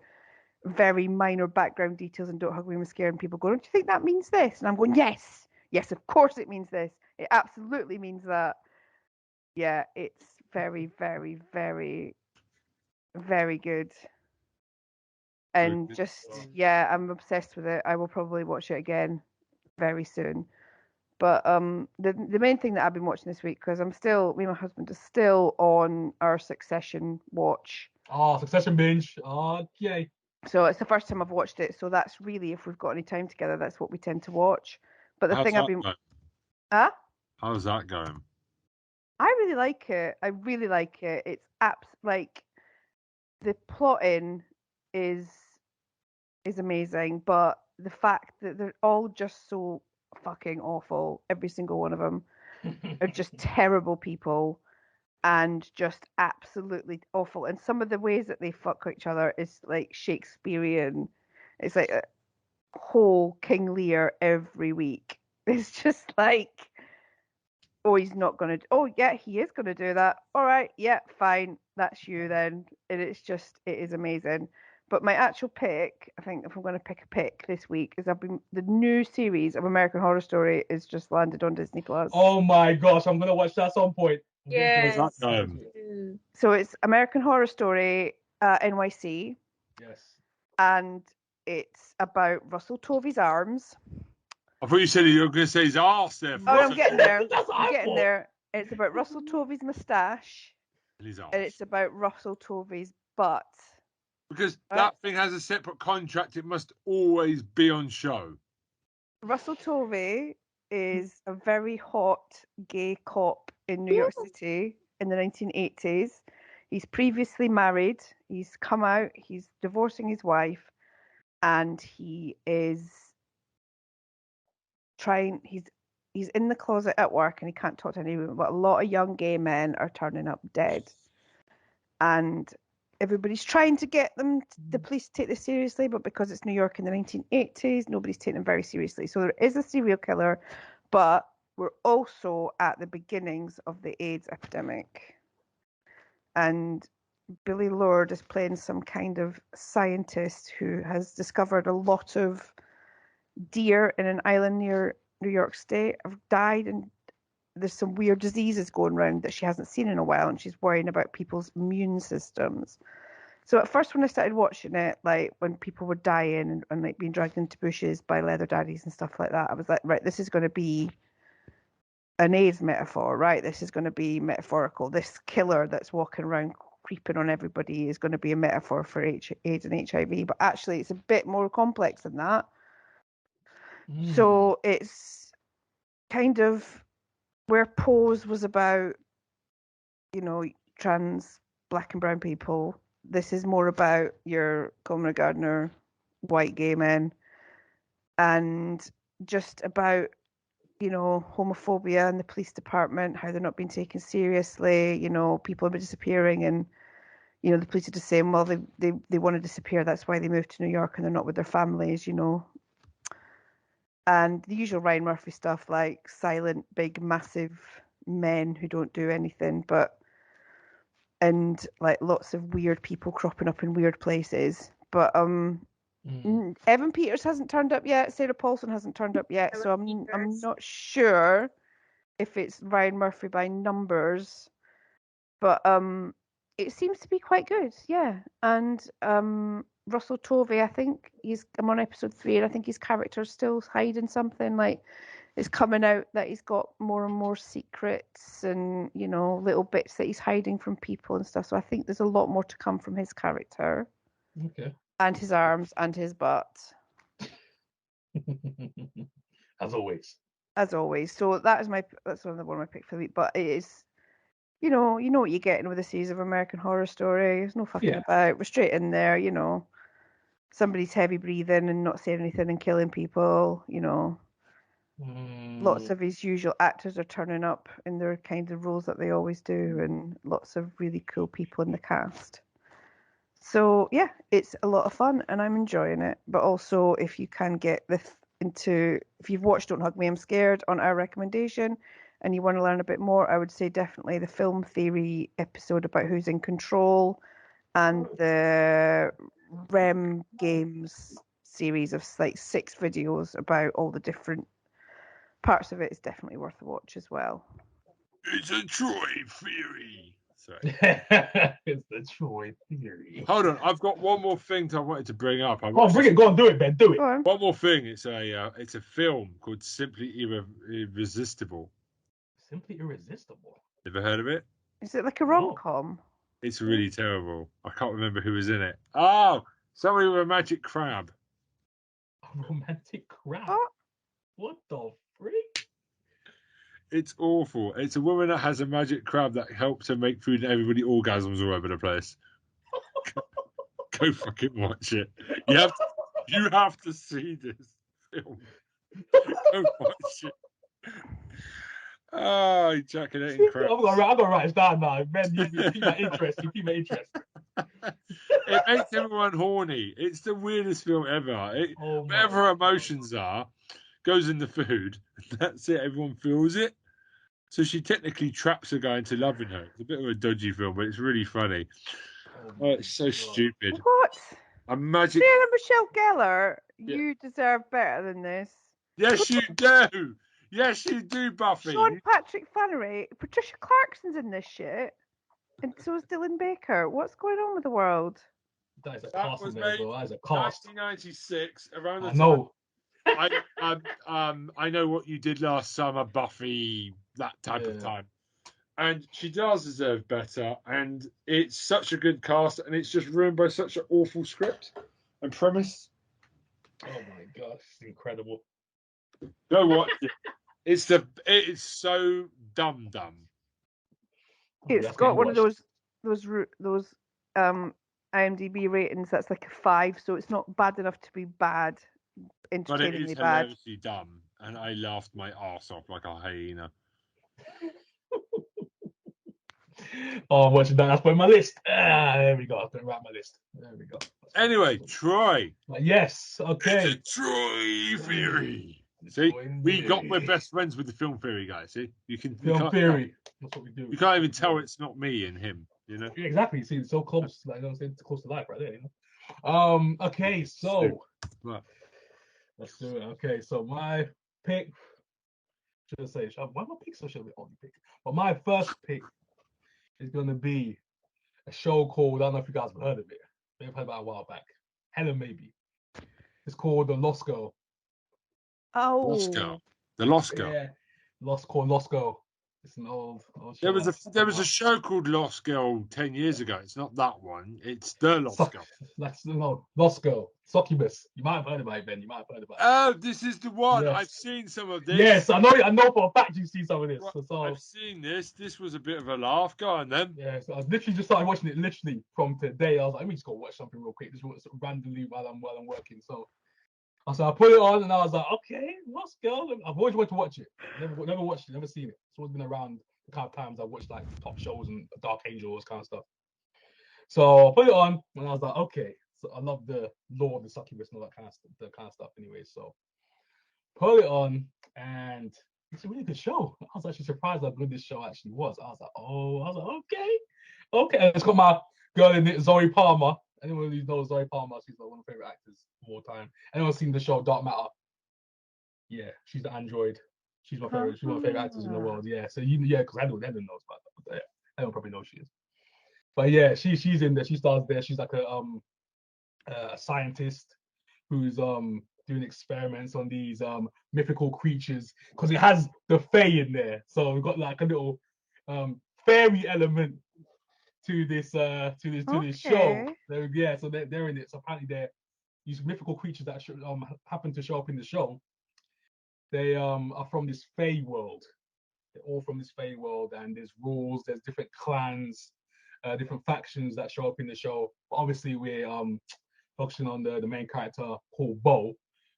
very minor background details and Don't Hug Me, I'm Scared, and people go, don't you think that means this? And I'm going, yes, of course it means this. It absolutely means that. Yeah, it's very, very, very, very good. And I'm obsessed with it. I will probably watch it again very soon. But the main thing that I've been watching this week, because me and my husband are still on our Succession watch. Oh, Succession binge. Oh, yay. So it's the first time I've watched it. So that's really, if we've got any time together, that's what we tend to watch. But the thing I've been... Huh? How's that going? I really like it. I really like it. It's like the plotting is amazing, but the fact that they're all just so fucking awful, every single one of them, are just terrible people and just absolutely awful. And some of the ways that they fuck each other is like Shakespearean. It's like a whole King Lear every week. It's just like, oh, he's not going to, oh, yeah, he is going to do that. All right, yeah, fine, that's you then. And it is amazing. But my actual pick, I think if I'm going to pick a pick this week, is the new series of American Horror Story is just landed on Disney Plus. Oh my gosh, I'm going to watch that at some point. Yes. So it's American Horror Story NYC. Yes. And it's about Russell Tovey's arms. I thought you said you were going to say his arse there. Oh, I'm getting there. I'm getting there. It's about Russell Tovey's moustache. And it's about Russell Tovey's butt. Because that thing has a separate contract. It must always be on show. Russell Tovey is a very hot gay cop in New York City in the 1980s. He's previously married. He's come out. He's divorcing his wife. And he is he's in the closet at work and he can't talk to anyone, but a lot of young gay men are turning up dead. And everybody's trying to get the police to take this seriously, but because it's New York in the 1980s, nobody's taking them very seriously. So there is a serial killer, but we're also at the beginnings of the AIDS epidemic. And Billy Lord is playing some kind of scientist who has discovered a lot of deer in an island near New York State have died, and there's some weird diseases going around that she hasn't seen in a while, and she's worrying about people's immune systems. So at first when I started watching it, like when people were dying and like being dragged into bushes by leather daddies and stuff like that, I was like, right, this is going to be an AIDS metaphor, right? This is going to be metaphorical. This killer that's walking around creeping on everybody is going to be a metaphor for AIDS and HIV, but actually it's a bit more complex than that. So it's kind of where Pose was about, trans black and brown people. This is more about your Coleman Gardner white gay men, and just about, homophobia in the police department, how they're not being taken seriously, people have been disappearing, and the police are just saying, well, they want to disappear, that's why they moved to New York and they're not with their families, and the usual Ryan Murphy stuff, like silent, big, massive men who don't do anything, and like lots of weird people cropping up in weird places. But Evan Peters hasn't turned up yet. Sarah Paulson hasn't turned up yet. So I'm not sure if it's Ryan Murphy by numbers, but it seems to be quite good, yeah. And Russell Tovey, I think I'm on episode 3, and I think his character's still hiding something. Like it's coming out that he's got more and more secrets and little bits that he's hiding from people and stuff. So I think there's a lot more to come from his character. Okay. And his arms and his butt. As always. So that's one of my picks for the week. But it is, you know what you're getting with a series of American Horror Story. There's no fucking about. We're straight in there, Somebody's heavy breathing and not saying anything and killing people, Lots of his usual actors are turning up in their kind of roles that they always do, and lots of really cool people in the cast. So yeah, it's a lot of fun and I'm enjoying it. But also, if you can get if you've watched Don't Hug Me, I'm Scared on our recommendation, and you want to learn a bit more, I would say definitely the film theory episode about who's in control, and the REM games series of like 6 videos about all the different parts of it is definitely worth a watch as well. It's a Troy theory. Sorry. It's the Troy theory. Hold on, I've got one more thing I wanted to bring up. Oh, bring it. Go on, do it, Ben. Do it. One more thing. It's a film called Simply Irresistible. Simply Irresistible. Ever heard of it? Is it like a rom-com? It's really terrible. I can't remember who was in it. Oh, somebody with a magic crab. A romantic crab? What the freak? It's awful. It's a woman that has a magic crab that helps her make food and everybody orgasms all over the place. Go fucking watch it. You have to see this film. Go watch it. Oh, ejaculating crap. I'm gonna write it down now. Ben, you keep my interest. You keep my interest. It makes everyone horny. It's the weirdest film ever. Whatever her emotions are, goes in the food. That's it. Everyone feels it. So she technically traps a guy into loving her. It's a bit of a dodgy film, but it's really funny. Oh, it's so stupid. What? A magic. Sarah Michelle Gellar, you deserve better than this. Yes, you do. Yes, you do, Buffy. Sean Patrick Flannery, Patricia Clarkson's in this shit, and so is Dylan Baker. What's going on with the world? That was made in 1996. Around the time. I know what you did last summer, Buffy. That type of time. And she does deserve better. And it's such a good cast, and it's just ruined by such an awful script and premise. Oh my gosh, it's incredible. Go watch it. It's so dumb. It's got one of those IMDb ratings that's like a 5, so it's not bad enough to be bad. But it is bad. hilariously dumb, and I laughed my arse off like a hyena. Oh, what's done? That's put in my list. There we go. I'm gonna write my list. There we go. Anyway, Troy. Yes. Okay. It's a Troy theory. See, we're best friends with the film theory guys. See, film theory. That's what we do. You can't even tell it's not me and him. You know. Yeah, exactly. See, it's so close. Like I'm saying, it's close to life, right there. You know. Okay. So. Let's do it. Okay. So my pick. Why my picks should be only pick? But my first pick is going to be a show called, I don't know if you guys have heard of it. They've heard about it a while back. Helen, maybe. It's called The Lost Girl. Oh. Lost Girl. The Lost Girl. Yeah. Lost Girl. It's an old show. There was a show called Lost Girl 10 years ago. It's not that one. It's The Lost Girl. Lost Girl. Succubus. You might have heard about it, Ben. You might have heard about it. Oh, this is the one. Yes. I've seen some of this. Yes, I know for a fact you've seen some of this. Right. So I've seen this. This was a bit of a laugh. Go on then. Yeah, so I literally just started watching it literally from today. I was like, let me just go watch something real quick, just randomly while I'm working. So I put it on and I was like, okay, Lost Girl. I've always wanted to watch it. Never watched it, never seen it. It's always been around the kind of times I watched like top shows and Dark Angels kind of stuff. So I put it on and I was like, okay. So I love the lore of the succubus and all that kind of stuff anyway. So put it on and it's a really good show. I was actually surprised how good this show actually was. I was like, okay. And it's got my girl in it, Zoe Palmer. Anyone who knows Zoe Palmer, she's like one of my favorite actors of all time. Anyone seen the show Dark Matter? Yeah, she's the android. She's my favorite. She's one of my favorite actors in the world. Yeah. So because Helen knows about that. But Helen probably knows she is. But yeah, she's in there. She stars there. She's like a scientist who's doing experiments on these mythical creatures because it has the fae in there. So we've got like a little fairy element to this show. So they're in it. So apparently they're these mythical creatures that happen to show up in the show. They are from this fae world. They're all from this fae world, and there's rules. There's different clans, different factions that show up in the show. But obviously we're focusing on the main character called Bo,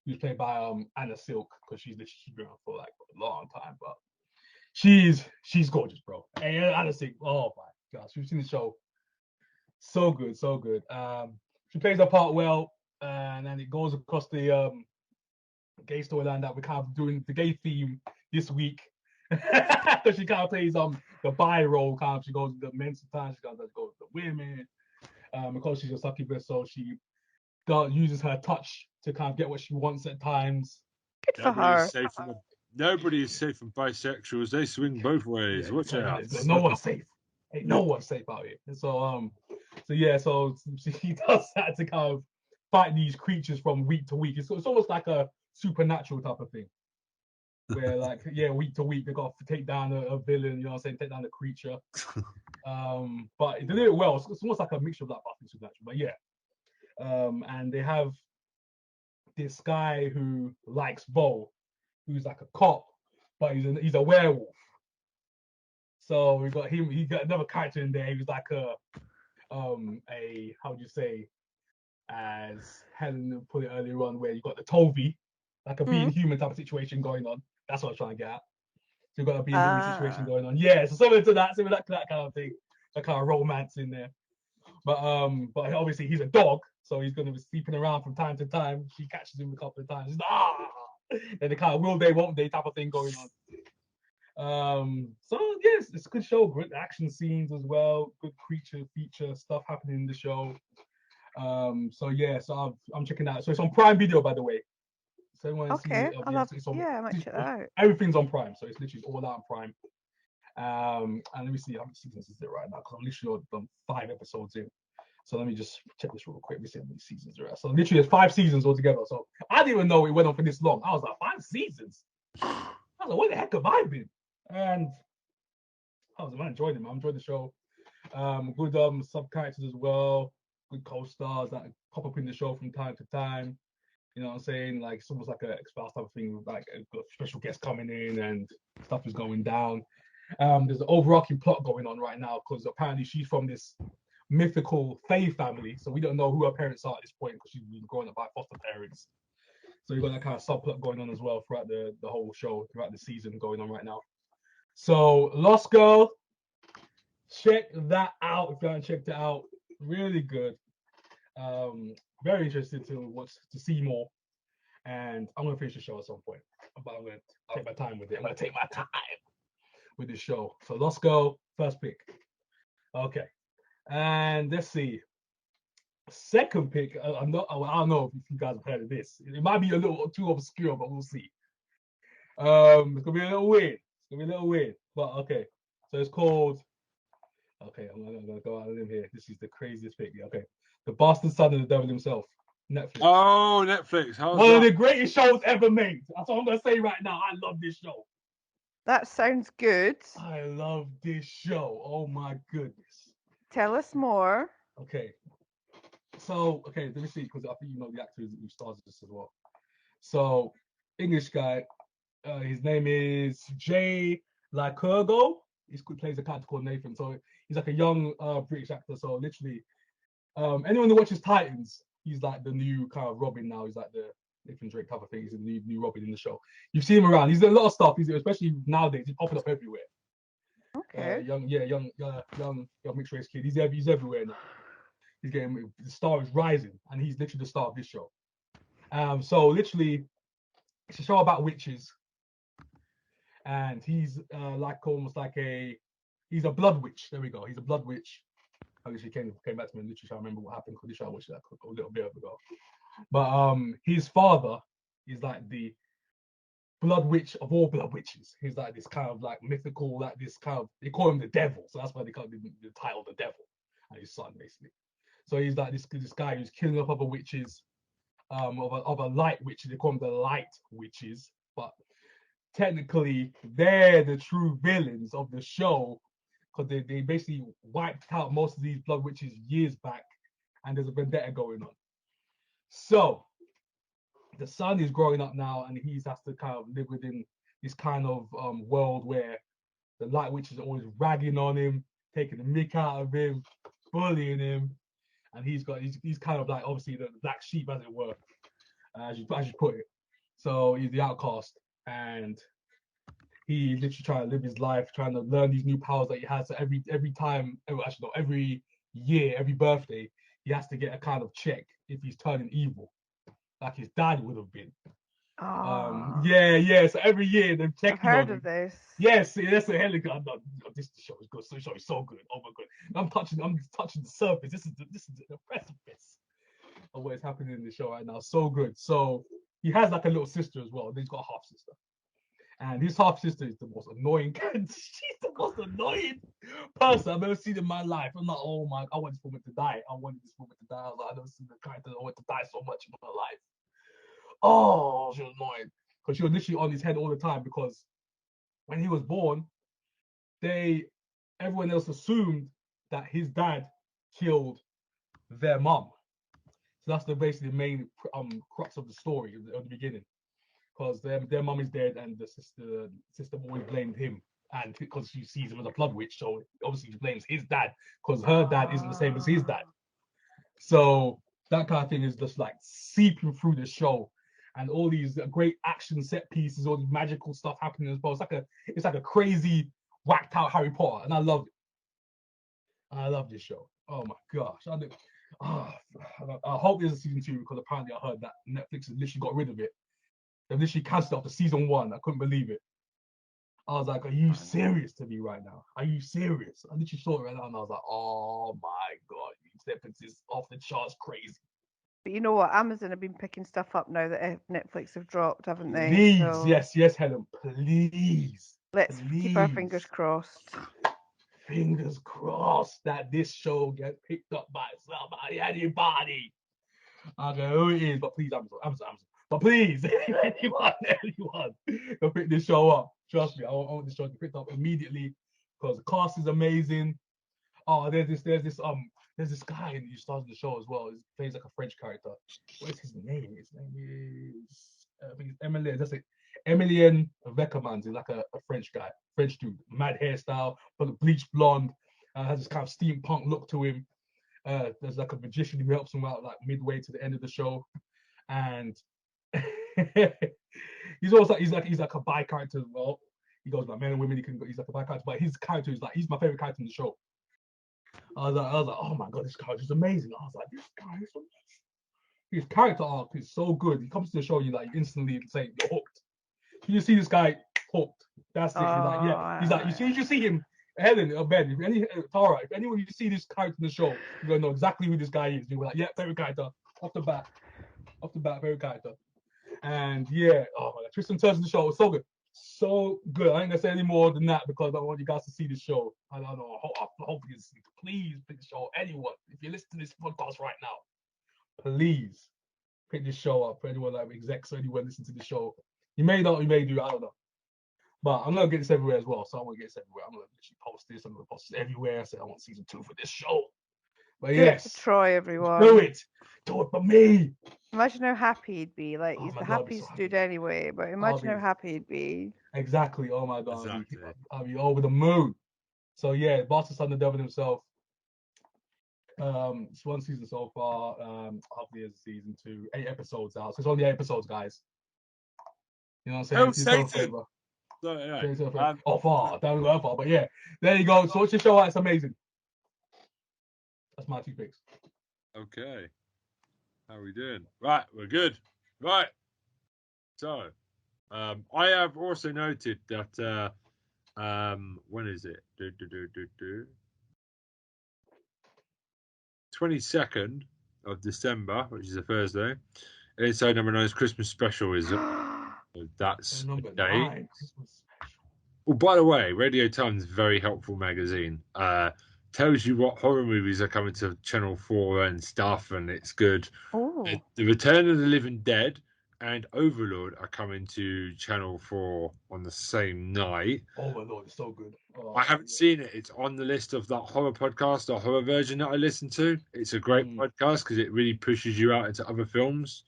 who's played by Anna Silk, because she's been around for like a long time, but she's gorgeous, bro. And Anna Silk, oh my gosh, we've seen the show So good, so good. She plays her part well, and then it goes across the gay storyline that we're kind of doing the gay theme this week. Because she kind of plays the bi role, kind of she goes with the men sometimes, she kind of goes with the women. Because she's a succubus, so she uses her touch to kind of get what she wants at times. Good for her. Nobody is safe from bisexuals. They swing both ways. Yeah, Watch out. no one's safe. Ain't no one safe out here. And so she does that to kind of fight these creatures from week to week. It's almost like a supernatural type of thing. Where like week to week they got to take down a villain, you know what I'm saying, take down a creature. But they did it well. It's almost like a mixture of like Buffy and Supernatural. But yeah. And they have this guy who likes Bo, who's like a cop, but he's a werewolf. So we got him. He got another character in there. He was like a how would you say, as Helen put it earlier on, where you got the Tovey, like a being human type of situation going on. That's what I was trying to get at. So you've got a being human situation going on. Yeah, so similar to that kind of thing, that kind of romance in there. But obviously he's a dog, so he's going to be sleeping around from time to time. She catches him a couple of times. He's and the kind of will they, won't they type of thing going on. So yes, it's a good show. Good action scenes as well. Good creature feature stuff happening in the show. So I'm checking out. So it's on Prime Video, by the way. So okay, I might check that out. Everything's on Prime, so it's literally all out on Prime. And let me see how many seasons is it right now, because I'm literally on 5 episodes in. So let me just check this real quick. Let me see how many seasons there are. So literally there's 5 seasons altogether. So I didn't even know it went on for this long. I was like, 5 seasons? I was like, where the heck have I been? And I'm enjoying it, man. I'm enjoying the show. Good sub characters as well. Good co-stars that pop up in the show from time to time. You know what I'm saying? Like it's almost like a X-Files type of thing, with like a special guest coming in and stuff is going down. There's an overarching plot going on right now because apparently she's from this mythical Fae family, so we don't know who her parents are at this point because she's been growing up by foster parents. So you've got that kind of subplot going on as well throughout the whole show, throughout the season going on right now. So Lost Girl, check that out if you haven't checked it out. Really good. Very interested to see more, and I'm gonna finish the show at some point. But I'm gonna take my time with it. I'm gonna take my time with this show. So Lost Girl, first pick. Okay, and let's see. Second pick. I don't know if you guys have heard of this. It might be a little too obscure, but we'll see. It's gonna be a little weird. But okay. So it's called. Okay, I'm gonna go out of limb here. This is the craziest pick. Okay. The Bastard Son of the Devil himself. Netflix. Oh, Netflix. One of the greatest shows ever made. That's what I'm going to say right now. I love this show. That sounds good. I love this show. Oh my goodness. Tell us more. Okay. So, let me see, because I think you know the actor who stars this as well. So, English guy. His name is Jay Lycurgo. He plays a character called Nathan. So, he's like a young British actor. So, literally, anyone who watches Titans, he's like the new kind of Robin now. He's like the Nathan Drake type of thing. He's the new Robin in the show. You've seen him around. He's done a lot of stuff. He's especially nowadays. He's popping up everywhere. Okay. Young mixed race kid. He's everywhere now. He's getting the star is rising, and he's literally the star of this show. So literally, it's a show about witches, and he's almost like he's a blood witch. There we go. He's a blood witch. I literally came back to me and literally trying to remember what happened because I watched that a little bit ago. But his father is like the blood witch of all blood witches. He's like this kind of like mythical, like this kind of, they call him the devil, so that's why they call him the title the devil, and his son basically. So he's like this guy who's killing off other witches, of a light witch. They call them the light witches, but technically they're the true villains of the show. Because they basically wiped out most of these blood witches years back, and there's a vendetta going on. So the son is growing up now, and he has to kind of live within this kind of world where the light witches are always ragging on him, taking the mick out of him, bullying him, and he's kind of like obviously the black sheep, as it were, as you put it. So he's the outcast, and he's literally trying to live his life, trying to learn these new powers that he has. So every year, every birthday, he has to get a kind of check if he's turning evil, like his dad would have been. Oh, Yeah. So every year they're I've checking heard on of him. this. Yes, that's a Helen. This show is good. This show is so good. Oh my god, I'm touching the surface. This is the precipice of what is happening in the show right now. So good. So he has like a little sister as well. He's got a half sister, and his half sister is the most annoying. She's the most annoying person I've ever seen in my life. I'm like, oh my, I want this woman to die. I wanted this woman to die. I was like, I've never seen the character I want to die so much in my life. Oh, she was annoying because she was literally on his head all the time because when he was born, everyone else assumed that his dad killed their mum. So that's basically the main crux of the story at the beginning, because their mum is dead and the sister always blamed him, and because she sees him as a blood witch, so obviously she blames his dad because her dad isn't the same as his dad. So that kind of thing is just like seeping through the show, and all these great action set pieces, all these magical stuff happening as well. It's like a crazy whacked out Harry Potter, and I love it. I love this show. Oh my gosh! I hope there's a season 2 because apparently I heard that Netflix has literally got rid of it. They've literally cancelled after season 1. I couldn't believe it. I was like, "Are you serious to me right now? Are you serious?" I literally saw it right now, and I was like, "Oh my god, Netflix is off the charts, crazy." But you know what? Amazon have been picking stuff up now that Netflix have dropped, haven't they? Please, So yes, Helen, please. let's keep our fingers crossed. Fingers crossed that this show gets picked up by anybody. I don't know who it is, but please, Amazon. But please, anyone, go pick this show up. Trust me, I want this show to be picked up immediately because the cast is amazing. Oh, there's this guy who stars in the show as well. He plays like a French character. What is his name? His name is I think it's Emilien. That's it. Emilien Weckermans is like a French guy, French dude, mad hairstyle, but bleached blonde, has this kind of steampunk look to him. There's like a magician who helps him out like midway to the end of the show, and he's like a bi character as well. He goes like men and women. He's like a bi character, but his character is like he's my favorite character in the show. I was like, oh my god, this character is amazing. I was like, this guy is amazing. His character arc is so good. He comes to the show, you like instantly say you're hooked. You see this guy hooked. That's it. He's like, yeah. He's like, you see him, Helen or Ben, Tara, if anyone you see this character in the show, you're gonna know exactly who this guy is. You're like, yeah, favorite character. Off the bat, favorite character. And yeah, oh my god, Tristan turns in the show was so good. So good. I ain't gonna say any more than that because I want you guys to see the show. I don't know. I hope you see. Please pick the show. Anyone, if you listen to this podcast right now, please pick this show up for anyone like execs or anyone listen to the show. You may not, you may do. I don't know. But I'm gonna get this everywhere as well. So I want to get this everywhere. I'm gonna literally post this. I'm gonna post this everywhere. I say I want season 2 for this show. But yes, Good for Troy, everyone. do it for me. Imagine how happy he'd be. Like he's the God, happiest so dude anyway. But imagine how happy he'd be. Exactly. Oh my god, Exactly. I'll be over the moon. So yeah, Bastard Son, the Devil himself. It's 1 season so far. Hopefully there's season 2, 8 episodes out. So it's only 8 episodes, guys. You know what I'm saying? Satan. So, yeah. Far. Don't go far. But yeah, there you go. So watch your show out. It's amazing. That's my 2 picks. Okay. How are we doing? Right, we're good. Right. So, I have also noted that when is it? 22nd of December, which is a Thursday. Inside Number 9's Christmas special is that's Number the day. 9. Well, by the way, Radio Times, very helpful magazine. Tells you what horror movies are coming to Channel 4 and stuff, and it's good. Oh. The Return of the Living Dead and Overlord are coming to Channel 4 on the same night. Overlord is so good. I haven't seen it. It's on the list of that horror podcast or horror version that I listen to. It's a great podcast because it really pushes you out into other films,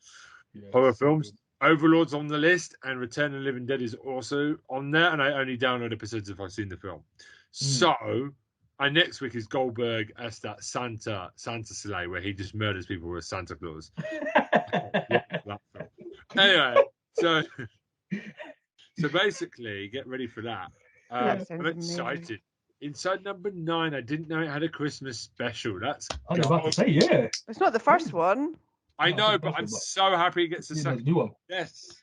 horror films. Good. Overlord's on the list, and Return of the Living Dead is also on there, and I only download episodes if I've seen the film. So, and next week is Goldberg as that Santa sleigh where he just murders people with Santa Claus. Anyway, so basically, get ready for that. I'm excited. Inside number 9. I didn't know it had a Christmas special. That's I was about to say, yeah. It's not the first one. I No, know, it's but not I'm the so happy it gets a Yeah, second. new one. Yes.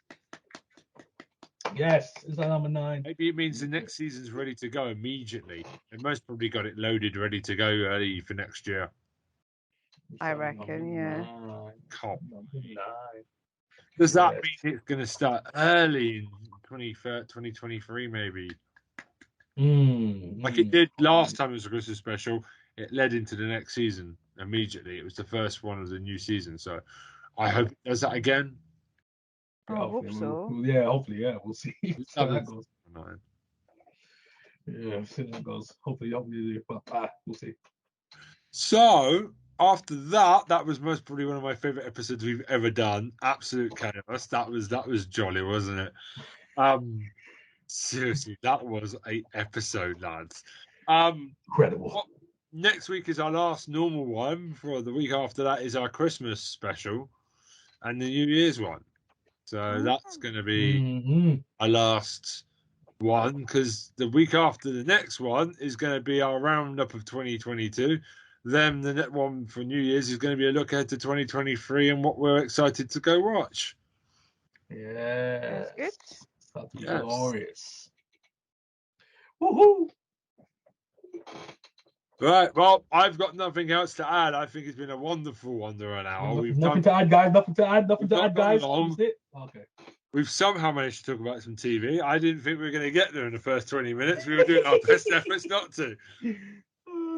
Yes, is that number 9? Maybe it means the next season's ready to go immediately. They most probably got it loaded, ready to go early for next year. I reckon, yeah. Cop. Number 9. Does that Yes. mean it's going to start early in 2023, maybe? Like it did last time it was a Christmas special. It led into the next season immediately. It was the first one of the new season. So I hope it does that again. I hope so. Yeah, hopefully, yeah. We'll see. See how that goes. Yeah, see how that goes. Hopefully, but we'll see. So after that, that was most probably one of my favorite episodes we've ever done. Absolute chaos. That was jolly, wasn't it? Seriously, that was an episode, lads. Incredible. Next week is our last normal one. For the week after that is our Christmas special and the New Year's one. So that's going to be our last one, because the week after the next one is going to be our roundup of 2022. Then the next one for New Year's is going to be a look ahead to 2023 and what we're excited to go watch. Yeah. That's good. That'd be Yes. glorious. Woohoo! Right, well, I've got nothing else to add. I think it's been a wonderful wonder an hour. Nothing to add, guys. Nothing to add, guys. Long. That's it. Okay. We've somehow managed to talk about some TV. I didn't think we were going to get there in the first 20 minutes. We were doing our best efforts not to.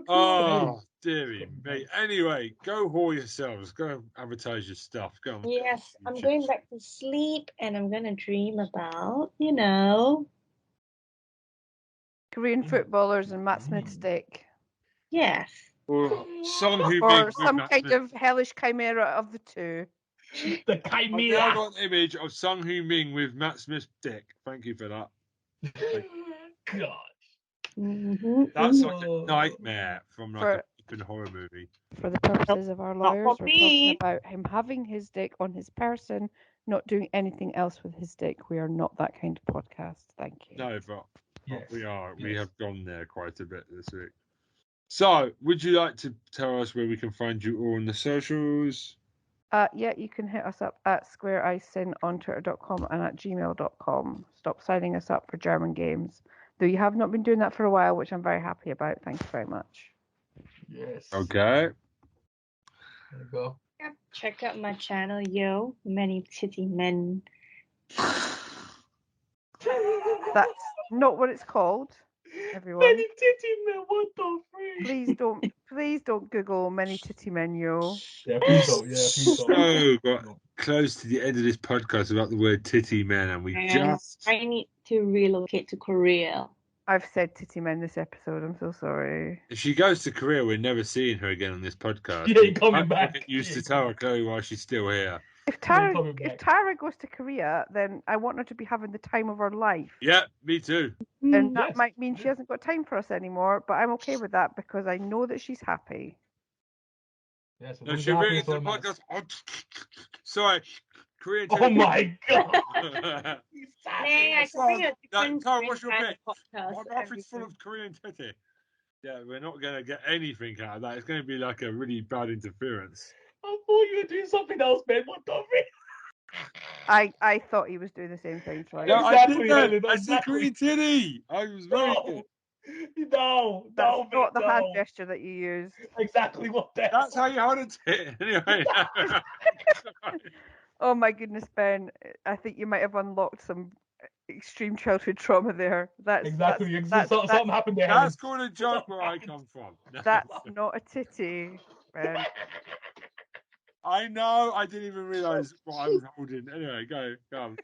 Oh, dearie me. Anyway, go whore yourselves. Go advertise your stuff. Go on. Yes, I'm going back to sleep and I'm going to dream about, you know. Korean footballers and Matt Smith's dick. Yes. Or Song Who Or Ming some with kind Matt of hellish chimera of the two. The Smith. I've now chimera. got an image of Song Who Ming with Matt Smith's dick. Thank you for that. God. That's like a nightmare from like a flipping horror movie. For the purposes of our lawyers, we're talking about him having his dick on his person, not doing anything else with his dick. We are not that kind of podcast. Thank you. No, but Yes. we are. Yes. We have gone there quite a bit this week. So, would you like to tell us where we can find you all on the socials? Yeah, you can hit us up at squareicin on twitter.com and at gmail.com. Stop signing us up for German games. Though you have not been doing that for a while, which I'm very happy about. Thank you very much. Yes. Okay. There you go. Check out my channel, yo. Many titty men. That's not what it's called, everyone. Many titty men, what the freak? Please don't Google many titty men, yo. Yeah, please don't. Yeah, please don't. So got close to the end of this podcast about the word titty man, and we just. I need to relocate to Korea. I've said titty men this episode. I'm so sorry. If she goes to Korea, we're never seeing her again on this podcast. She ain't coming back. Get used to Tara Chloe while she's still here. If Tara goes to Korea, then I want her to be having the time of her life. Yeah, me too. And that might mean she hasn't got time for us anymore, but I'm okay with that because I know that she's happy. Yes, No, she really into the podcast. Oh, sorry, Korean. Oh my god! Hey, I can bring a different Tara, what's your pick? podcast. My mouth is full of Korean titty. Yeah, we're not going to get anything out of that. It's going to be like a really bad interference. I thought you were doing something else, man. What the freak? I thought he was doing the same thing. So No, Exactly, I did that. Helen, I said Korean titty. I was very good. No, that's no, not the hand no. gesture that you use. Exactly what the hell. That's how you hold a tit. Anyway. Oh my goodness, Ben! I think you might have unlocked some extreme childhood trauma there. Exactly. Something happened there. That's called a joke where I come from. That's not a titty, Ben. I know. I didn't even realise what I was holding. Anyway, go. Do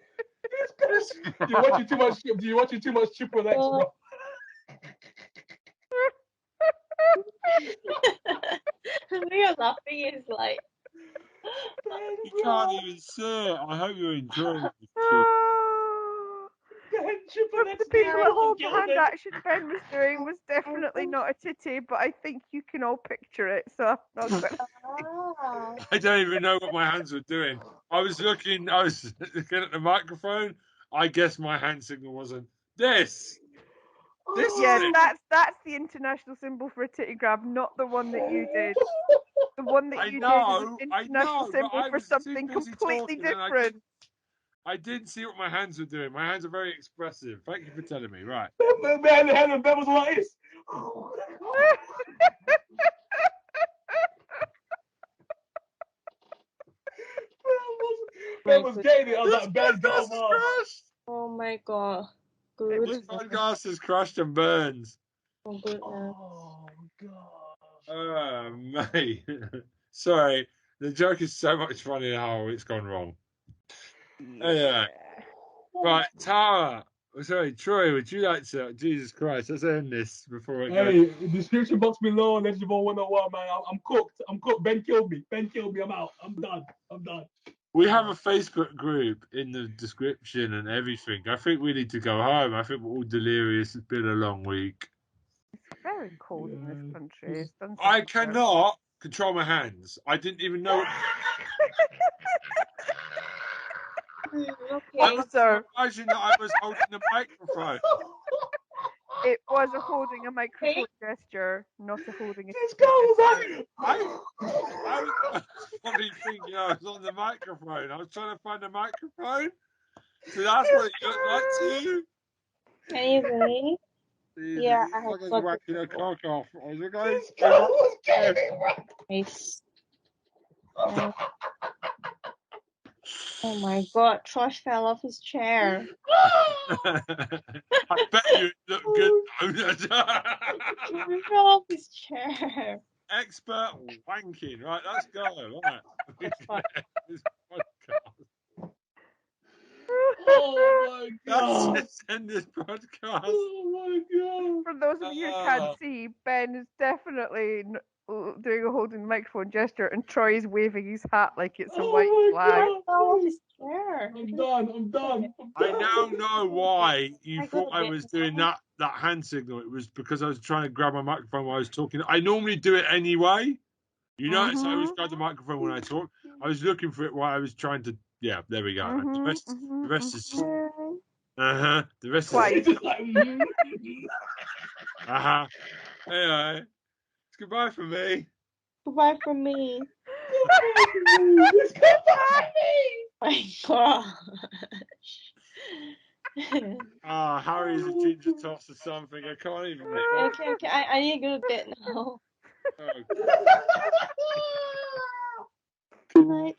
you watch too much Triple X, bro? We are laughing is like. You can't even see it. I hope you're enjoying it. The people at home, the hand action Ben was doing was definitely not a titty, but I think you can all picture it. So I'm not gonna... I don't even know what my hands were doing. I was looking at the microphone. I guess my hand signal wasn't this. This is Yes, it. that's the international symbol for a titty grab, not the one that you did. The one that I you did know, is an I international know, but symbol I for was too something busy completely talking and different. I didn't see what my hands were doing. My hands are very expressive. Thank you for telling me. Right. Man, Helen, that was like this. That was Katie. I was This like, Ben, podcast go has over. crashed. Oh my god. It This was- podcast has crashed and burns. Oh goodness. Oh, gosh. Oh, mate. Sorry. The joke is so much funnier how it's gone wrong. Yeah. Right, Tara. Sorry, Troy, would you like to? Jesus Christ, let's end this before it goes. Hey, description box below, Legible 101, man. I'm cooked. I'm cooked. Ben killed me. Ben killed me. I'm out. I'm done. I'm done. We have a Facebook group in the description and everything. I think we need to go home. I think we're all delirious. It's been a long week. It's very cold in this country. It's done I something there. cannot control my hands. I didn't even know. I was Sir, imagining that I was holding the microphone. it was a holding a microphone gesture, not a holding a This guy was like, I was probably thinking I was on the microphone. I was trying to find a microphone. So that's what it looked like to you. Anyway, yeah, I Like I have was got whacking a cock off. I was like, guys, this guy was getting nice. Oh my god, Trosh fell off his chair. I bet you it looked good. He fell off his chair. Expert wanking. Right, let's go. Right. That's fine. This podcast. Oh my Let's god. just end this podcast. Oh my god. For those of you who can't see, Ben is definitely doing a holding the microphone gesture, and Troy is waving his hat like it's a white Oh my flag. god. Fell off his chair. I'm done. I'm done. I now know why you I thought gotta I get was this doing on. that hand signal. It was because I was trying to grab my microphone while I was talking. I normally do it anyway. You know, so I always grab the microphone when I talk. I was looking for it while I was trying to. Yeah, there we go. The rest is. The rest Twice. is. Just like, Anyway, it's goodbye from me. Goodbye from me. It's goodbye My gosh. Harry's a ginger toss or something. I can't even. Okay. I need to go to bed now. Oh, me. Good night.